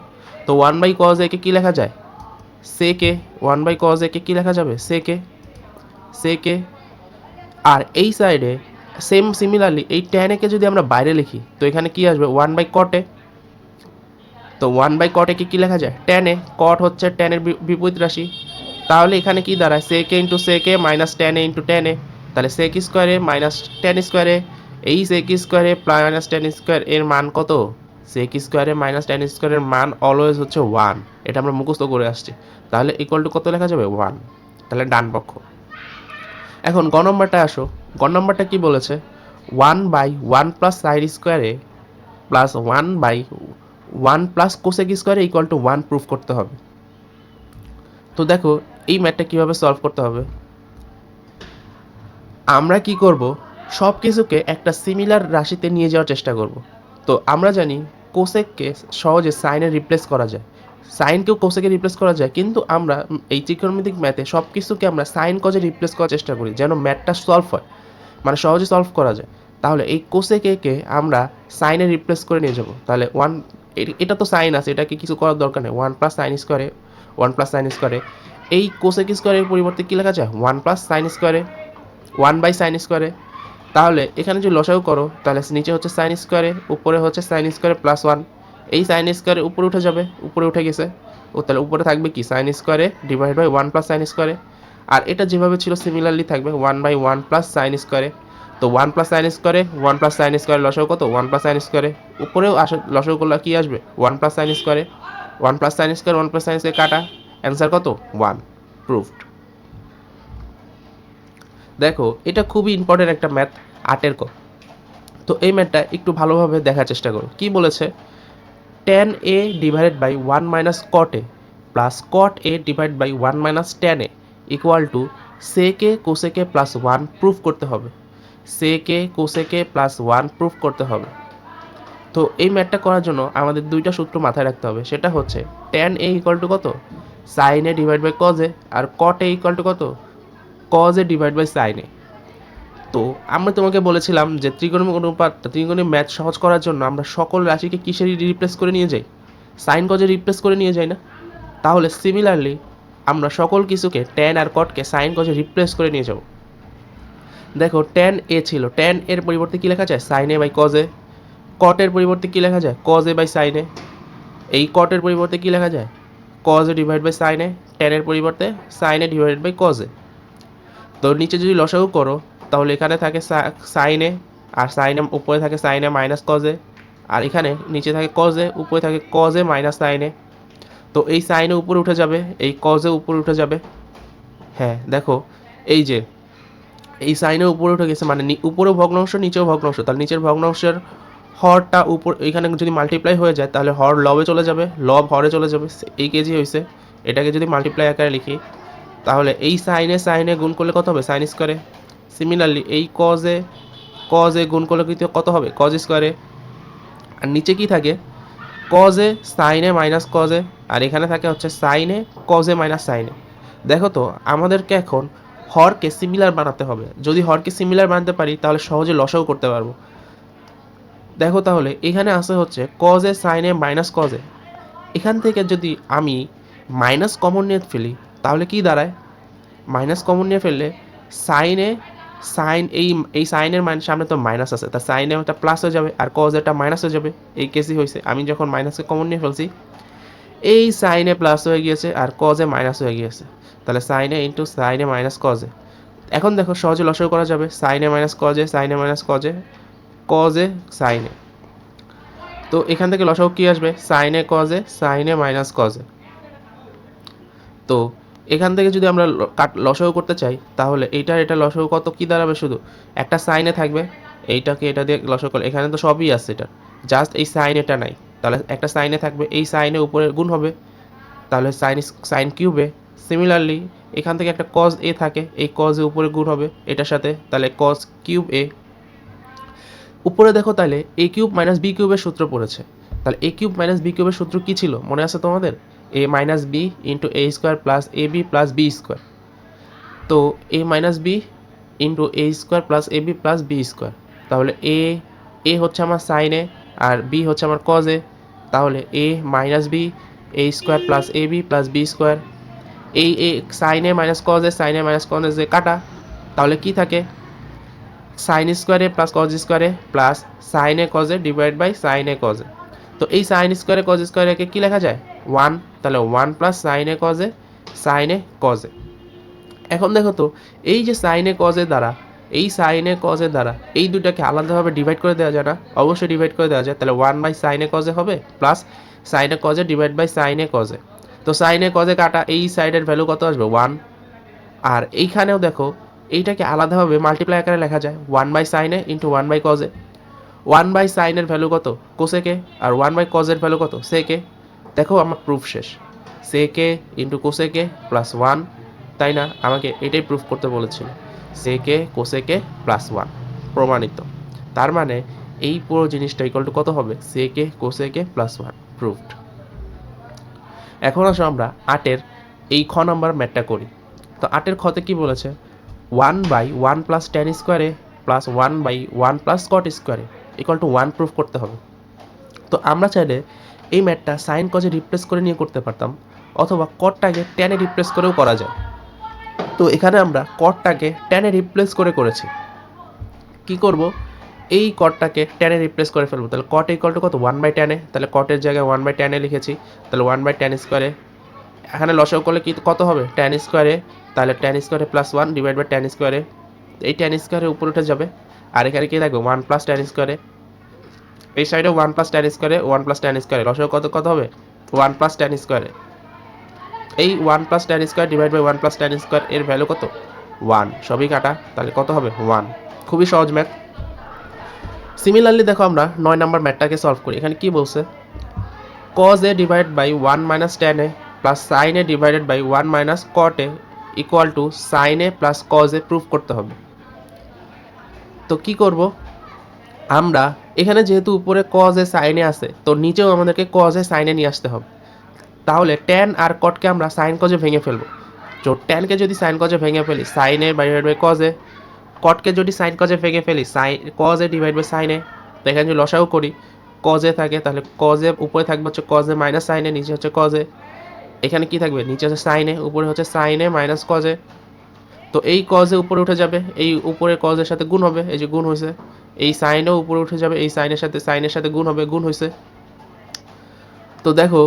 তো 1 বাই কজ একে কী লেখা যায়, সেকে, 1 বাই কজ একে কী লেখা যাবে, সেকে। আর এই সাইডে সেম সিমিলারলি এই ট্যান একে যদি আমরা বাইরে লিখি, তো এখানে কি আসবে, 1 বাই কটে। তো 1 বাই কট একে কী লেখা যায়, ট্যানে, কট হচ্ছে ট্যানের বিপরীত রাশি। তাহলে এখানে কি দাঁড়ায়, সেকে into sec A minus tan A into ট্যানে, তাহলে সেক স্কোয়ারে মাইনাস ট্যান স্কোয়ারে। এই সেক স্কোয়ারে মাইনাস ট্যান স্কোয়ার এর মান কত, সেক স্কোয়ারে মাইনাস ট্যান স্কোয়ারের মান অলওয়েজ হচ্ছে 1, এটা আমরা মুখস্থ করে আসছি। তাহলে ইকুয়াল টু কত লেখা যাবে, 1। তাহলে ডান পক্ষ। এখন গ নম্বরটা আসো, গ নম্বরটা কি বলেছে, 1 বাই 1 প্লাস সাইড স্কোয়ারে প্লাস 1 বাই 1 প্লাস কোসেক স্কোয়ারে ইকুয়াল টু 1 প্রুফ করতে হবে। তো দেখো এই ম্যাথটা কীভাবে সলভ করতে হবে, আমরা কি করব, সব কিছুকে একটা সিমিলার রাশিতে নিয়ে যাওয়ার চেষ্টা করব। তো আমরা জানি কোসেককে সহজে সাইনে রিপ্লেস করা যায়, সাইনকেও কোসেকে রিপ্লেস করা যায়, কিন্তু আমরা এই ত্রিকোণমিতিক ম্যাথে সব কিছুকে আমরা সাইন কজে রিপ্লেস করার চেষ্টা করি যেন ম্যাথটা সলভ হয়, মানে সহজে সলভ করা যায়। তাহলে এই কোসেকে আমরা সাইনে রিপ্লেস করে নিয়ে যাব। তাহলে 1, এটা তো সাইন আছে, এটাকে কিছু করার দরকার নেই, 1 প্লাস সাইন স্কোয়ারে, 1 প্লাস সাইন স্কোয়ারে। এই কোসেক স্কোয়ারের পরিবর্তে কী লেখা যায়, 1 প্লাস সাইন স্কোয়ারে, 1 বাই সাইন স্কোয়ারে। তাহলে এখানে যদি লসাগু করো, তাহলে নিচে হচ্ছে সাইন স্কোয়ারে, উপরে হচ্ছে সাইন স্কোয়ারে প্লাস 1। এই সাইন স্কোয়ারে উপরে উঠে যাবে, উপরে উঠে গেছে, ও তাহলে উপরে থাকবে কি, সাইন স্কোয়ারে ডিভাইড বাই 1 প্লাস সাইন স্কোয়ারে। আর এটা যেভাবে ছিল সিমিলারলি থাকবে 1 বাই 1 প্লাস সাইন স্কোয়ারে। তো 1 প্লাস সাইন স্কোয়ারে, 1 প্লাস সাইন স্কোয়ারে লসাগু কত, 1 প্লাস সাইন স্কোয়ারে। উপরেও আসে লসাগু করলে কি আসবে, 1 প্লাস সাইন স্কোয়ারে, 1 plus sine square, 1 plus sine square কাটা, অ্যান্সার কত, 1, প্রুভড। দেখো এটা খুবই ইম্পর্টেন্ট একটা ম্যাথ, 8-এর ক। তো এই ম্যাথটা একটু ভালোভাবে দেখার চেষ্টা করো। কি বলেছে, tan a divided by 1 minus cot a plus cot a divide by 1 minus tan a equal to sec a cosec a plus 1 proof করতে হবে, sec a cosec a plus 1 proof করতে হবে। তো এই ম্যাথটা করার জন্য আমাদের দুইটা সূত্র মাথায় রাখতে হবে, সেটা হচ্ছে tan a ইকুয়াল টু কত, sin a divide by cos a, আর cot a ইকুয়াল টু কত, cos a divide by sin a। তো আমরা তোমাকে বলেছিলাম যে ত্রিকোণমিতিক ম্যাথ সহজ করার জন্য আমরা সকল রাশিকে কিসের রিপ্লেস করে নিয়ে যাই, সাইন কজে রিপ্লেস করে নিয়ে যাই না। তাহলে সিমিলারলি আমরা সকল কিছুকে ট্যান আর কটকে সাইন কজে রিপ্লেস করে নিয়ে যাব। দেখো ট্যান এ ছিল, ট্যান এর পরিবর্তে কী লেখা যায়, সাইন এ বাই কজে। কটের পরিবর্তে কী লেখা যায়, cos A by sine A. এই কটের পরিবর্তে কী লেখা যায়, cos A divide by sine A. ট্যানের পরিবর্তে sine A divide by cos A. তো নিচে যদি লসাগু করো তাহলে এখানে থাকে সাইনে, আর সাইনে উপরে থাকে সাইনে মাইনাস কজে, আর এখানে নিচে থাকে কজে, উপরে থাকে কজে মাইনাস সাইনে। তো এই সাইনে উপরে উঠে যাবে, এই কজে উপরে উঠে যাবে। হ্যাঁ দেখো, এই যে এই সাইনে উপরে উঠে গেছে, মানে উপরেও ভগ্নাংশ নিচেও ভগ্নাংশ, তাহলে নিচের ভগ্নাংশের হরটা উপর এখানে যদি মাল্টিপ্লাই হয়ে যায় তাহলে হর লবে চলে যাবে, লব হরে চলে যাবে। এই কেজি হয়েছে, এটাকে যদি মাল্টিপ্লাই আকারে লিখি তাহলে এই সাইনে সাইনে গুণ করলে কত হবে, সাইন স্কোয়ারে। সিমিলারলি এই কজে গুণ করলে কিন্তু কত হবে, কজ স্কোয়ারে। আর নিচে কি থাকে, কজে সাইনে মাইনাস কজে, আর এখানে থাকে হচ্ছে সাইনে কজে মাইনাস সাইনে। দেখো তো আমাদেরকে এখন হরকে সিমিলার বানাতে হবে। যদি হরকে সিমিলার বানাতে পারি তাহলে সহজে লসাও করতে পারবো। দেখো তাহলে এখানে আসে হচ্ছে কজে সাইনে মাইনাস কজে, এখান থেকে যদি আমি মাইনাস কমন নিয়ে ফেলি তাহলে কি দাঁড়ায়, মাইনাস কমন নিয়ে ফেললে সাইনে এই সাইনের সামনে তো মাইনাস আছে, তার সাইনে ওটা প্লাস হয়ে যাবে আর কজ এটা মাইনাস হয়ে যাবে। এই কেসই হয়েছে, আমি যখন মাইনাসকে কমন নিয়ে ফেলছি এই সাইনে প্লাস হয়ে গিয়েছে আর কজে মাইনাস হয়ে গিয়েছে, তাহলে সাইনে ইন্টু সাইনে মাইনাস কজে। এখন দেখো সহজে লসাগু করা যাবে, সাইনে মাইনাস কজে, সাইনে মাইনাস কজে, কজে সাইনে। তো এখান থেকে লসাগু কি আসবে, সাইনে কজে, সাইনে মাইনাস কজে। তো এখান থেকে যদি আমরা লসাগু করতে চাই তাহলে এটা লসাগু কত কি দাঁড়াবে, শুধু একটা সাইনে থাকবে, এইটাকে এটা দিয়ে লসাগু করলে এখানে তো সবই আছে, এটা জাস্ট এই সাইন এটা নাই, তাহলে একটা সাইনে থাকবে, এই সাইনে উপরে গুণ হবে, তাহলে সাইন কিউবে। সিমিলারলি এখান থেকে একটা কজ এ থাকে, এই কজ এ উপরে গুণ হবে এটার সাথে, তাহলে কজ কিউব এ। উপরে দেখো তাহলে এ কিউব মাইনাস বি কিউবের সূত্র পড়েছে, তাহলে এ কিউব মাইনাস বি কিউবের সূত্র কী ছিল মনে আছে তোমাদের, এ minus B into A square plus A B plus B square. তো এ minus B into A square plus A B plus B square, তাহলে এ হচ্ছে আমার সাইনে আর বি হচ্ছে আমার কজে, তাহলে এ minus B A square plus A B plus B square. এই সাইনে মাইনাস কজে, সাইনে মাইনাস কজে কাটা, তাহলে কি থাকে, সাইন স্কোয়ারে প্লাস কজ স্কোয়ারে প্লাস সাইনে কজে ডিভাইড বাই সাইনে কজে। তো এই সাইন স্কোয়ারে কজ স্কোয়ারকে কী লেখা যায়, 1, তাহলে 1 প্লাস সাইনে কজে, সাইনে কজে। এখন দেখো তো এই যে সাইনে কজের দ্বারা এই সাইনে কজের দ্বারা এই দুটাকে আলাদাভাবে ডিভাইড করে দেওয়া যায় না, অবশ্যই ডিভাইড করে দেওয়া যায়, তাহলে 1 বাই সাইনে কজে হবে প্লাস সাইনে কজে ডিভাইড বাই সাইনে কজে। তো সাইনে কজে কাটা, এই সাইডের ভ্যালু কত আসবে 1, আর এইখানেও দেখো এইটাকে আলাদাভাবে মাল্টিপ্লাই আকারে লেখা যায় 1 by sine A into 1 by cos A. 1 by সাইনের ভ্যালু কত কোসেকে, আর 1 বাই কজের ভ্যালু কত সেকে। দেখো আমার প্রুফ শেষ, সেকে ইন্টু কোসেকে প্লাস 1, তাই না, আমাকে এটাই প্রুফ করতে বলেছিল, সেকে কোসেকে প্লাস 1 প্রমাণিত। তার মানে এই পুরো জিনিসটা ইকুয়াল টু কত হবে, সেকে কোসেকে প্লাস 1 প্রুফড। এখন আসো আমরা 8-এর এই খ নাম্বার ম্যাথটা করি। তো 8-এর খতে কি বলেছে, 1 বাই 1 প্লাস টেন স্কোয়ারে প্লাস 1 বাই 1 প্লাস কট স্কোয়ারে ইকুয়াল টু 1 প্রুফ করতে হবে। তো আমরা চাইলে এই ম্যাথটা সাইন কজে রিপ্লেস করে নিয়ে করতে পারতাম, অথবা কটটাকে টেনে রিপ্লেস করেও করা যায়। তো এখানে আমরা কটটাকে টেনে রিপ্লেস করে করেছি। কি করব, এই কটটাকে টেনে রিপ্লেস করে ফেলবো, তাহলে কট ইকুয়াল টু কত 1 বাই টেনে, তাহলে কটের জায়গায় 1 বাই টেনে লিখেছি, তাহলে 1 বাই টেন স্কোয়ারে। এখানে লসাগু করলে কি কত হবে, টেন স্কোয়ারে, তাহলে টেন স্কোয়ারে প্লাস 1 ডিভাইড বাই টেন স্কোয়ারে, এই টেন স্কোয়ারে উপরে উঠে যাবে, আর এখানে কি থাকবে 1 প্লাস টেন স্কোয়ারে, এই সাইডে 1 প্লাস টেন স্কোয়ারে, 1 প্লাস টেন স্কোয়ারে লসাগু কত হবে 1 প্লাস টেন স্কোয়ারে। এই 1 plus tan square divide by 1 plus tan square এর ভ্যালু কত 1, সবই কাটা, তাহলে কত হবে 1। খুবই সহজ ম্যাথ। সিমিলারলি দেখো আমরা 9 নম্বর ম্যাথটাকে সলভ করি। এখানে কি বলছে, cos a divide by 1 minus tan A plus sine A divided by 1 minus cot A equal to sine A plus cos A proof করতে হবে। তো কি করব, আমরা এখানে যেহেতু উপরে কজ এ সাইনে আছে তো নিচেও আমাদেরকে কজ এ সাইনে নিয়ে আসতে হবে, তাহলে ট্যান আর কটকে আমরা সাইন কজে ভেঙে ফেলবো। তো ট্যানকে যদি সাইন কজে ভেঙে ফেলি সাইনে ডিভাইড বাই কজে, কটকে যদি সাইন কজে ভেঙে ফেলি কজে ডিভাইড বাই সাইনে, তো এখানে যদি লসাও করি কজে থাকে, তাহলে কজে উপরে থাকবে হচ্ছে কজে মাইনাস সাইনে, নিচে হচ্ছে কজে, এখানে কি থাকবে নিচে হচ্ছে সাইনে, উপরে হচ্ছে সাইনে মাইনাস কজে। তো এই কজে উপরে উঠে যাবে, এই উপরে কজের সাথে গুণ হবে, এই যে গুণ হয়েছে, এই সাইনও উপরে উঠে যাবে, এই সাইনের সাথে গুণ হবে, গুণ হয়েছে। তো দেখো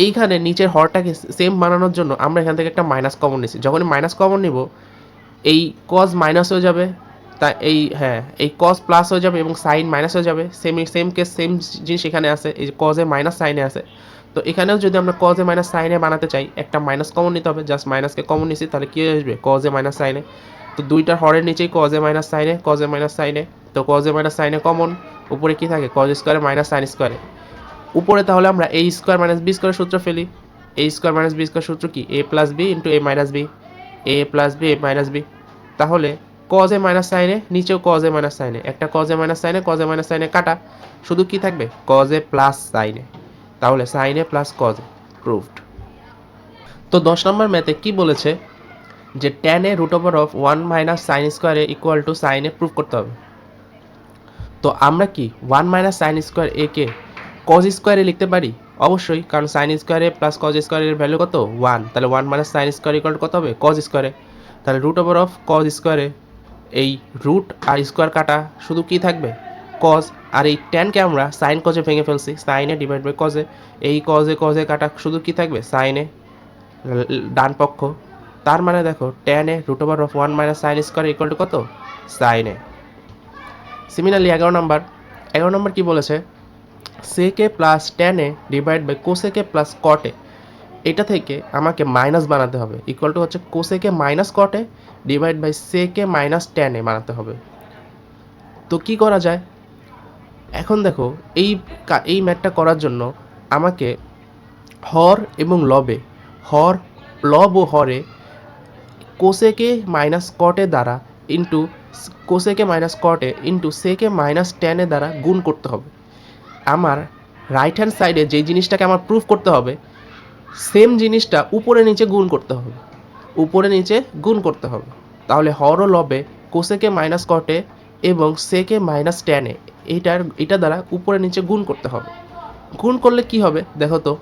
এইখানে নিচের হরটাকে সেম বানানোর জন্য আমরা এখান থেকে একটা মাইনাস কমন নিছি, যখনই মাইনাস কমন নিব এই কজ মাইনাস হয়ে যাবে, তা এই কজ প্লাস হয়ে যাবে এবং সাইন মাইনাস হয়ে যাবে। সেম কেস সেম জিনিস এখানে আছে, এই যে কজে মাইনাস সাইনে আছে। তো এখানেও যদি আমরা কজে মাইনাস সাইনে বানাতে চাই, একটা মাইনাস কমন নিতে হবে, জাস্ট মাইনাসকে কমন নিছি, তাহলে কী আসবে কজে মাইনাস সাইনে। তো দুইটার হরের নিচেই কজে মাইনাস সাইনে, কজে মাইনাস সাইনে, তো কজে মাইনাস সাইনে কমন, উপরে কি থাকে কজ স্কোয়ারে মাইনাস সাইন স্কোয়ারে। উপরে তাহলে আমরা এ স্কোয়ার মাইনাস বি স্কোয়ারের সূত্র ফেলি। এ স্কোয়ার মাইনাস বি স্কোয়ার সূত্র কি, এ plus B into A minus B, A plus B A minus B. তাহলে কজে মাইনাস সাইনে, নিচেও কজে মাইনাস সাইনে, একটা কজে মাইনাস সাইনে কজে মাইনাস সাইনে কাটা, শুধু কি থাকবে কজে প্লাস সাইনে। তাহলে সাইনে প্লাস কজে, প্রুভড। তো 10 নম্বর ম্যাথে কি বলেছে যে tan A root over of 1 minus sine square A equal to sine A prove করতে হবে। তো আমরা কি 1 মাইনাস সাইন স্কোয়ার এ কে কজ স্কোয়ারে লিখতে পারি? অবশ্যই, কারণ সাইন স্কোয়ারে প্লাস কজ স্কোয়ারের ভ্যালু কত 1, তাহলে 1 minus sine square equal to কত হবে কজ স্কোয়ারে। তাহলে রুট ওভার অফ কজ স্কোয়ারে এই রুট আর স্কোয়ার কাটা, শুধু কি থাকবে কজ, আর এই ট্যানকে আমরা সাইন কজে ভেঙে ফেলছি, সাইনে ডিভাইড বাই কজে, এই কজে কজে কাটা শুধু কি থাকবে সাইনে ডান পক্ষ। তার মানে দেখো tan A root over of 1 minus sine square equal to কত সাইনে। সিমিলারলি 11 নম্বর কি বলেছে, sec A plus tan A divide by cosec A plus cot A, এটা থেকে আমাকে মাইনাস বানাতে হবে, ইকুয়াল টু হচ্ছে cosec A minus cot A divide by sec A minus tan A বানাতে হবে। তো কি করা যায়, এখন দেখো এই ম্যাথটা করার জন্য আমাকে হর এবং লবে, লব ও হরে কোসেকে মাইনাস কটে দ্বারা into cosec A minus cot A into sec A minus ট্যানে দ্বারা গুণ করতে হবে। আমার রাইট হ্যান্ড সাইডে যেই জিনিসটাকে আমার প্রুফ করতে হবে, সেম জিনিসটা উপরে নিচে গুণ করতে হবে, উপরে নিচে গুণ করতে হবে। তাহলে হর ও লবে কোসেকে মাইনাস কটে এবং সেকে মাইনাস ট্যানে এটা দ্বারা উপরে নিচে গুণ করতে হবে। গুণ করলে কি হবে দেখো তো,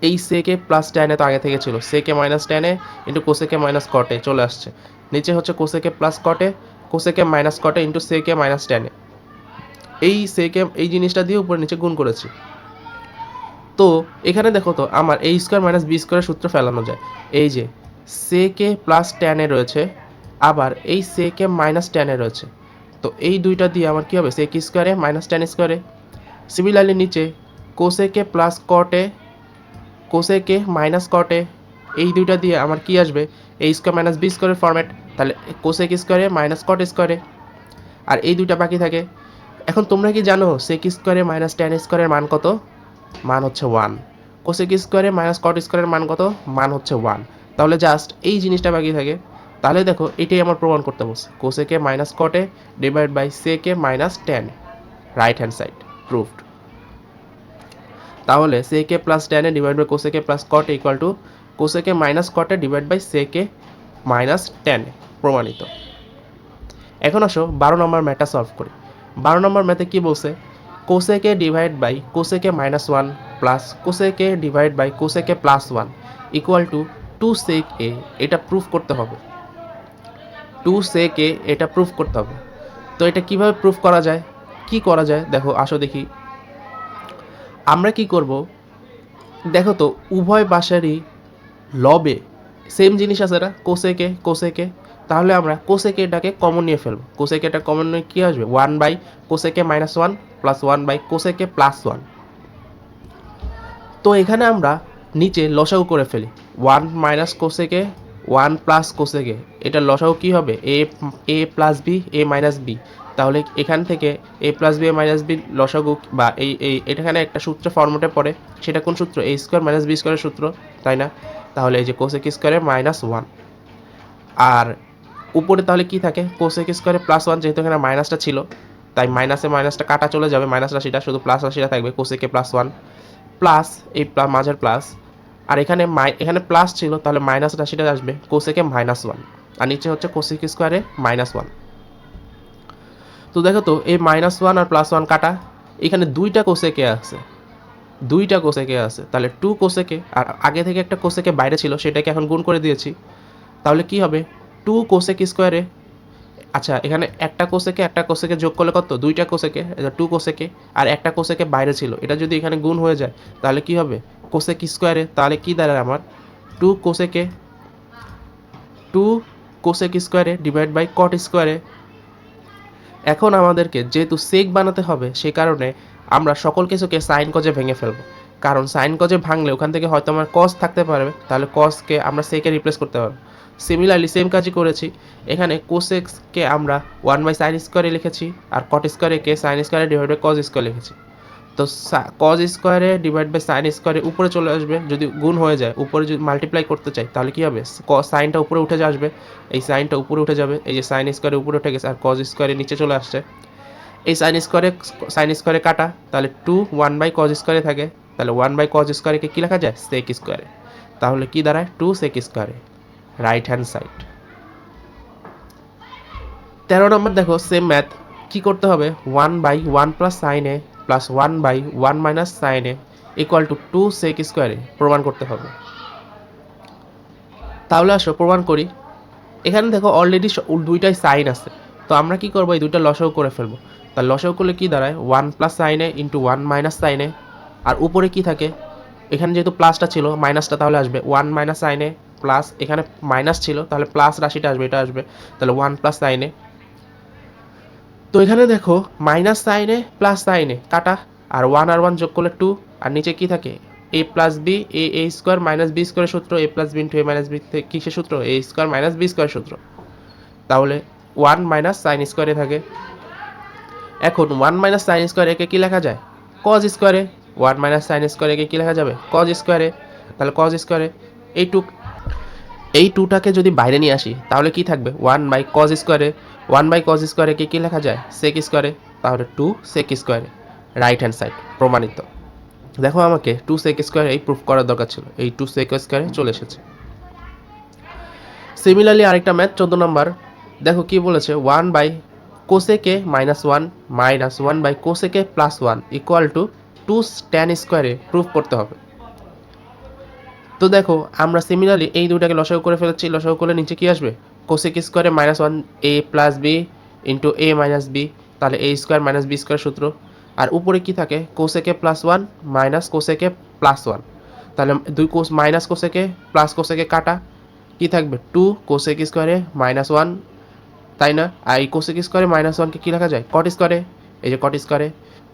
এই সেকে প্লাস ট্যানে তো আগে থেকে ছিল, sec A minus tan A into cosec A minus cot A চলে আসছে, নিচে হচ্ছে cosec A plus cot A, cosec A minus cot A into sec A minus tan A, এই সেকে এই জিনিসটা দিয়ে উপরে নিচে গুণ করেছি। তো এখানে দেখো তো আমার এ স্কোয়ার মাইনাস বি স্কোয়ারের সূত্র ফেলানো যায়, এই যে সেকে প্লাস ট্যানে রয়েছে, আবার এই সেকে মাইনাস ট্যানে রয়েছে, তো এই দুইটা দিয়ে আমার কী হবে সেক স্কোয়ারে মাইনাস ট্যান স্কোয়ারে। সিমিলারলি নিচে cosec plus cot A, cosec A minus কটে, এই দুইটা দিয়ে আমার কি আসবে এ স্কোয়ার মাইনাস বি স্কোয়ারের ফর্ম্যাট, তাহলে কোসেক স্কোয়ারে মাইনাস কট স্কোয়ারে, আর এই দুইটা বাকি থাকে। এখন তোমরা কি জানো সেক স্কোয়ারে মাইনাস ট্যান স্কোয়ারের মান কত? মান হচ্ছে 1। কোসেক স্কোয়ারে মাইনাস কট স্কোয়ারের মান কত? মান হচ্ছে 1। তাহলে জাস্ট এই জিনিসটা বাকি থাকে। তাহলে দেখো এটাই আমার প্রমাণ করতে বলছে, cosec A minus cot A divide by sec A minus tan, right hand side, proved. তাহলে sec A plus tan A divide by cosec A plus cot A equal to cosec A minus cot A divide by sec A minus tan A, প্রমাণিত। এখন আসো 12 নম্বর ম্যাথটা সলভ করি। 12 নম্বর ম্যাথে কি বলছে, cosec A divide by cosec A minus 1 plus cosec A divide by cosec A plus 1 equal to 2 sec A, এটা proof করতে হবে। 2 সেক এ এটা প্রুফ করতে হবে। তো এটা কিভাবে প্রুফ করা যায়, কি করা যায় দেখো, আসো দেখি। আমরা কি করব, দেখো তো উভয় পাশেরই লবে সেম জিনিস আছে না, কোসেকে কোসেকে, তাহলে আমরা কোসেকে এটাকে কমন নিয়ে ফেলবো। কোসেকে এটা কমন নিয়ে কী আসবে 1 by cosec A minus 1 plus 1 by cosec A plus 1। তো এখানে আমরা নিচে লসাগু করে ফেলি, 1 মাইনাস কোসেকে 1 প্লাস কোসেকে, এটা লসাগু কী হবে এ plus B A minus B. তাহলে এখান থেকে এ plus B A minus B লসাগু বা এখানে একটা সূত্র ফর্মেটে পড়ে, সেটা কোন সূত্র, এ স্কোয়ার মাইনাস বি স্কোয়ারের সূত্র, তাই না? তাহলে এই যে কোসেক স্কোয়ারে মাইনাস 1, আর উপরে তাহলে কি থাকে কোসেক স্কোয়ারে প্লাস 1, যেহেতু এখানে মাইনাসটা ছিল তাই মাইনাসটা কাটা চলে যাবে, মাইনাস রাশিটা শুধু প্লাস রাশিটা থাকবে, কোসেকে প্লাস 1 প্লাস এই মাঝের প্লাস, আর এখানে প্লাস ছিল তাহলে মাইনাস রাশিটা আসবে কোসেকে মাইনাস 1, আর নিচে হচ্ছে কোসেক স্কোয়ারে মাইনাস 1। তো দেখো তো এই মাইনাস 1 আর প্লাস 1 কাটা, এখানে দুইটা কোসেকে আছে, তাহলে 2 কোসেকে, আর আগে থেকে একটা কোসেকে বাইরে ছিল সেটাকে এখন গুণ করে দিয়েছি, তাহলে কি হবে 2 কোসেক স্কোয়ারে, আচ্ছা এখানে একটা কোসেকে যোগ করলে কত, দুইটা কোসেকে, 2 কোসেকে, আর একটা কোসেকে বাইরে ছিল, এটা যদি এখানে গুণ হয়ে যায় তাহলে কি হবে কোসেক স্কোয়ারে, তাহলে কি দাঁড়ায় আমার 2 কোসেকে 2 কোসেক স্কোয়ারে ডিভাইড বাই কট স্কোয়ারে। এখন আমাদেরকে যেহেতু সেক বানাতে হবে সেই কারণে আমরা সকল কিছুকে সাইন কজে ভেঙে ফেলবো, কারণ সাইন কজে ভাঙলে ওখান থেকে হয়তো আমার কস থাকতে পারবে, তাহলে কসকে আমরা সেকে রিপ্লেস করতে পারবো। সিমিলারলি সেম কাজই করেছি, এখানে কোসেক্সকে আমরা 1/sin স্কোয়ারে লিখেছি আর কট স্কোয়ারেকে সাইন স্কোয়ারে ডিভাইড বাই কজ স্কোয়ার লিখেছি। তো কজ স্কোয়ারে ডিভাইড বাই সাইন স্কোয়ারে উপরে চলে আসবে, যদি গুণ হয়ে যায় উপরে যদি মাল্টিপ্লাই করতে চাই তাহলে কী হবে, সাইনটা উপরে উঠে আসবে, এই সাইনটা উপরে উঠে যাবে, এই যে সাইন স্কোয়ারে উপরে উঠে গেছে আর কজ স্কোয়ারে নিচে চলে আসছে। এই সাইন স্কোয়ারে কাটা, তাহলে 2 1/cos স্কোয়ারে থাকে, তাহলে 1/cos স্কোয়ারকে কী লেখা যায়, সেক স্কোয়ারে, তাহলে কি দাঁড়ায় 2 সেক স্কোয়ারে, রাইট হ্যান্ড সাইড। 13 নম্বর দেখো সেম ম্যাথ, কি করতে হবে, 1/1 plus sine A plus 1/1 minus sine A equal to 2 সেক স্কোয়ারে প্রমাণ করতে হবে। তাহলে আসো প্রমাণ করি। এখানে দেখো অলরেডি দুইটাই সাইন আছে, তো আমরা কি করবো, এই দুইটা লসাগু করে ফেলবো। তার লসাগু করলে কি দাঁড়ায়, 1 প্লাস সাইন এ ইন্টু 1 মাইনাস সাইন এ, আর উপরে কি থাকে, এখানে যেহেতু প্লাসটা ছিল মাইনাসটা তাহলে আসবে 1 মাইনাস সাইন এ প্লাস, এখানে মাইনাস ছিল তাহলে প্লাস রাশিটা আসবে, এটা আসবে, তাহলে 1 প্লাস সাইন এ। তো এখানে দেখো minus sine A plus sine এ কাটা, আর 1 আর 1 যোগ করলে 2, আর নিচে কি থাকে, এ plus B A square minus B স্কোয়ারের সূত্র, এ প্লাস বি ইন্টু এ মাইনাস বি কিসের সূত্র, এ স্কোয়ার মাইনাস বি স্কোয়ারের সূত্র, তাহলে 1 মাইনাস সাইন স্কোয়ারে থাকে। এখন 1 মাইনাস সাইন স্কোয়ার একে কী লেখা যায়, কজ স্কোয়ারে, 1 মাইনাস সাইন স্কোয়ার একে কী লেখা যাবে, কজ স্কোয়ারে, তাহলে কজ স্কোয়ারে এই টুটাকে যদি বাইরে নিয়ে আসি তাহলে কি থাকবে, 1/cos স্কোয়ারে, 1/cos স্কোয়ারে কী লেখা যায়, সেক স্কোয়ারে, তাহলে 2 সেক স্কোয়ারে, রাইট হ্যান্ড সাইড প্রমাণিত। দেখো আমাকে 2 সেক স্কোয়ারে এই প্রুফ করার দরকার ছিল, এই 2 সেক স্কোয়ারে চলে এসেছে। সিমিলারলি আরেকটা ম্যাথ 14 নম্বর, দেখো কি বলেছে, 1/cosec minus 1 minus 1/cosec plus 1 equal to 2 tan স্কোয়ারে প্রুফ করতে হবে। তো দেখো আমরা সিমিলারলি এই দুটাকে লসাগু করে ফেলেছি, লসাগু করলে নিচে কি আসবে, কোসেক স্কোয়ারে মাইনাস 1 এ প্লাস বি ইন্টু এ মাইনাস বি, তাহলে A square minus B square সূত্র, আর উপরে কি থাকে, cosec plus 1 minus cosec plus 1, তাহলে দুই cos minus cosec plus cosec কাটা, কি থাকবে 2 কোসেক স্কোয়ারে মাইনাস 1, তাই না, আর এই কোসেক স্কোয়ারে মাইনাস 1কে কী লেখা যায়, কট স্কোয়ারে, এই যে কট স্কোয়ারে,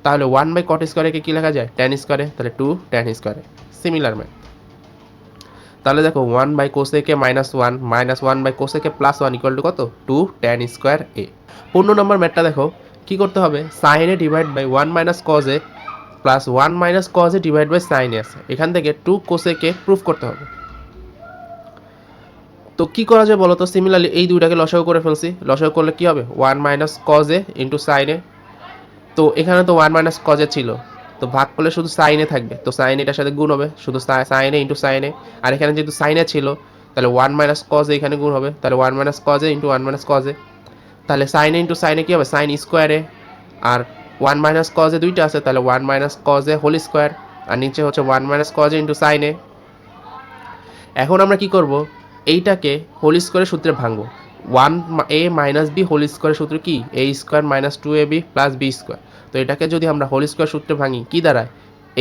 তাহলে 1/cot স্কোয়ারকে কী লেখা যায়, ট্যান স্কোয়ারে, তাহলে 2 ট্যান স্কোয়ারে, সিমিলার ম্যাথ। তাহলে দেখো 1/cosec minus 1 minus 1/cosec plus 1 equal to কত, 2 ট্যান স্কোয়ার এ। 15 নম্বর ম্যাথটা দেখো কি করতে হবে, sine A divide by 1 minus cos A plus 1 minus cos A divide by sine A আছে, এখান থেকে 2 cosec এ প্রুফ করতে হবে। তো কি করা যায় বলো তো, সিমিলারলি এই দুইটাকে লসাগু করে ফেলছি, লসাগু করলে কি হবে, 1 minus cos A into sine A, তো এখানে তো 1 মাইনাস কজ এ ছিল, তো ভাগ করলে শুধু সাইনে থাকবে, তো সাইন এটার সাথে গুণ হবে, শুধু সাইন এ ইন্টু সাইন এ, আর এখানে যেহেতু সাইন এ ছিল তাহলে 1 মাইনাস কজ এ এখানে গুণ হবে, তাহলে 1 minus cos A into 1 minus cos এ, তাহলে সাইন এ ইন্টু সাইন এ কী হবে, সাইন স্কোয়ারে, আর 1 মাইনাস কজ এ দুইটা আছে, তাহলে 1 minus cos A whole square, আর নিচে হচ্ছে 1 minus cos A into sine A. এখন আমরা কি করব, এইটাকে হোল স্কোয়ারের সূত্রে ভাঙবো, 1a মাইনাস বি হোল স্কোয়ারের সূত্র কি, A square minus 2ab plus B square, তো এটাকে যদি আমরা হোল স্কোয়ার সূত্রে ভাঙি কি দাঁড়ায়,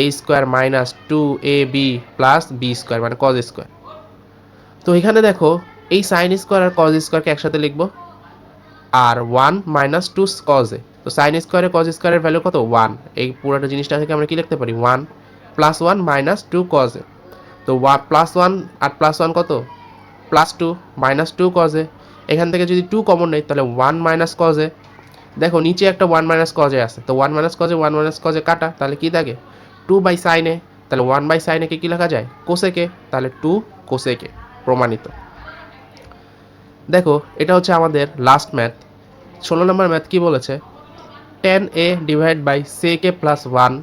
A square minus 2ab plus B square মানে কজ স্কোয়ার। তো এখানে দেখো এই সাইন স্কোয়ার আর কজ স্কোয়ারকে একসাথে লিখবো, আর 1 মাইনাস 2 কজ এ, তো সাইন স্কোয়ারে কজ স্কোয়ারের ভ্যালু কত 1, এই পুরোটা জিনিসটা থেকে আমরা কি লিখতে পারি 1 প্লাস 1 মাইনাস 2 কজ এ, তো প্লাস 1 আর প্লাস 1 কত, প্লাস 2 মাইনাস 2 কজ এ, এখান থেকে যদি 2 কমন নেই তাহলে 1 মাইনাস কজ এ, দেখো নিচে একটা 1 মাইনাস কজ এ আছে, তো 1 মাইনাস কজ এ 1 মাইনাস কজ এ কাটা, তাহলে কি থাকে 2/sin এ, তাহলে 1/sin এ কে কি লেখা যায়, কোসেকে, তাহলে 2 কোসেকে প্রমাণিত। দেখো এটা হচ্ছে আমাদের লাস্ট ম্যাথ। 16 নম্বর ম্যাথ কি বলেছে, tan a divide by sec a plus 1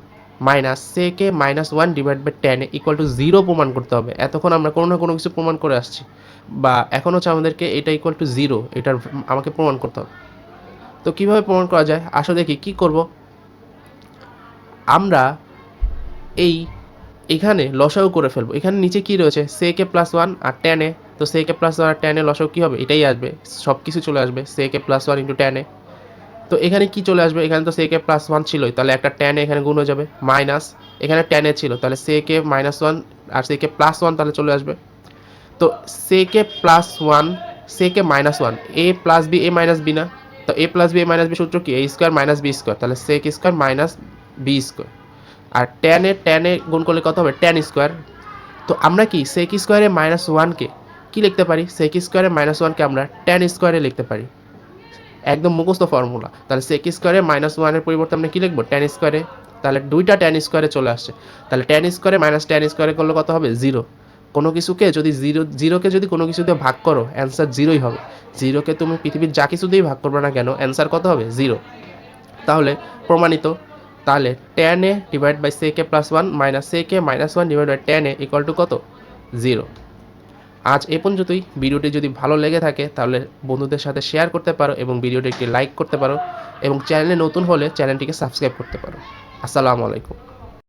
minus sec a minus 1 divide by tan a equal to 0 প্রমাণ করতে হবে। এতক্ষণ আমরা কোনো না কোনো কিছু প্রমাণ করে আসছি, বা এখন হচ্ছে আমাদেরকে এটা ইকুয়াল টু 0 এটার আমাকে প্রমাণ করতে হবে। তো কিভাবে প্রমাণ করা যায়, আসো দেখি কি করব। আমরা এখানে লসাগু করে ফেলবো, এখানে নিচে কি রয়েছে sec a প্লাস 1 আর tan a, তো sec a প্লাস 1 আর tan a লসাগু কি হবে, এটাই আসবে, সব কিছু চলে আসবে sec a plus 1 into tan a। তো এখানে কি চলে আসবে, এখানে তো sec a প্লাস 1 ছিলই, তাহলে একটা tan a এখানে গুণ হয়ে যাবে, মাইনাস এখানে tan a ছিল, তাহলে sec a মাইনাস 1 আর sec a প্লাস 1 তাহলে চলে আসবে। তো sec a plus 1 sec A -1 a plus B a minus B না, তো a plus B a minus B সূত্র কি a square minus B square, তাহলে sec square minus B square. আর ট্যানে গুণ করলে কত হবে ট্যান স্কোয়ার। তো আমরা কি সেক স্কোয়ারে -1কে কি লিখতে পারি, সেক স্কোয়ারে -1কে আমরা ট্যান স্কোয়ারে লিখতে পারি, একদম মুখস্থ ফর্মুলা। তাহলে সেক স্কোয়ারে -1-এর পরিবর্তে আমরা কি লিখবো ট্যান স্কোয়ারে, তাহলে দুইটা ট্যান স্কোয়ারে চলে আসছে। তাহলে ট্যান স্কোয়ারে মাইনাস ট্যান স্কোয়ারে করলে কত হবে 0। কোনো কিছুকে যদি জিরোকে যদি কোনো কিছু দিয়ে ভাগ করো অ্যান্সার 0ই হবে। 0কে তুমি পৃথিবীর যা কিছু দিয়েই ভাগ করবে না কেন অ্যান্সার কত হবে 0। তাহলে প্রমাণিত। তাহলে ট্যান এ ডিভাইড বাই সেকে +1 minus sec A -1 divide by tan A equal to কত 0। আজ এ পর্যন্তই। ভিডিওটি যদি ভালো লেগে থাকে তাহলে বন্ধুদের সাথে শেয়ার করতে পারো এবং ভিডিওটি একটি লাইক করতে পারো এবং চ্যানেলে নতুন হলে চ্যানেলটিকে সাবস্ক্রাইব করতে পারো। আসসালামু আলাইকুম।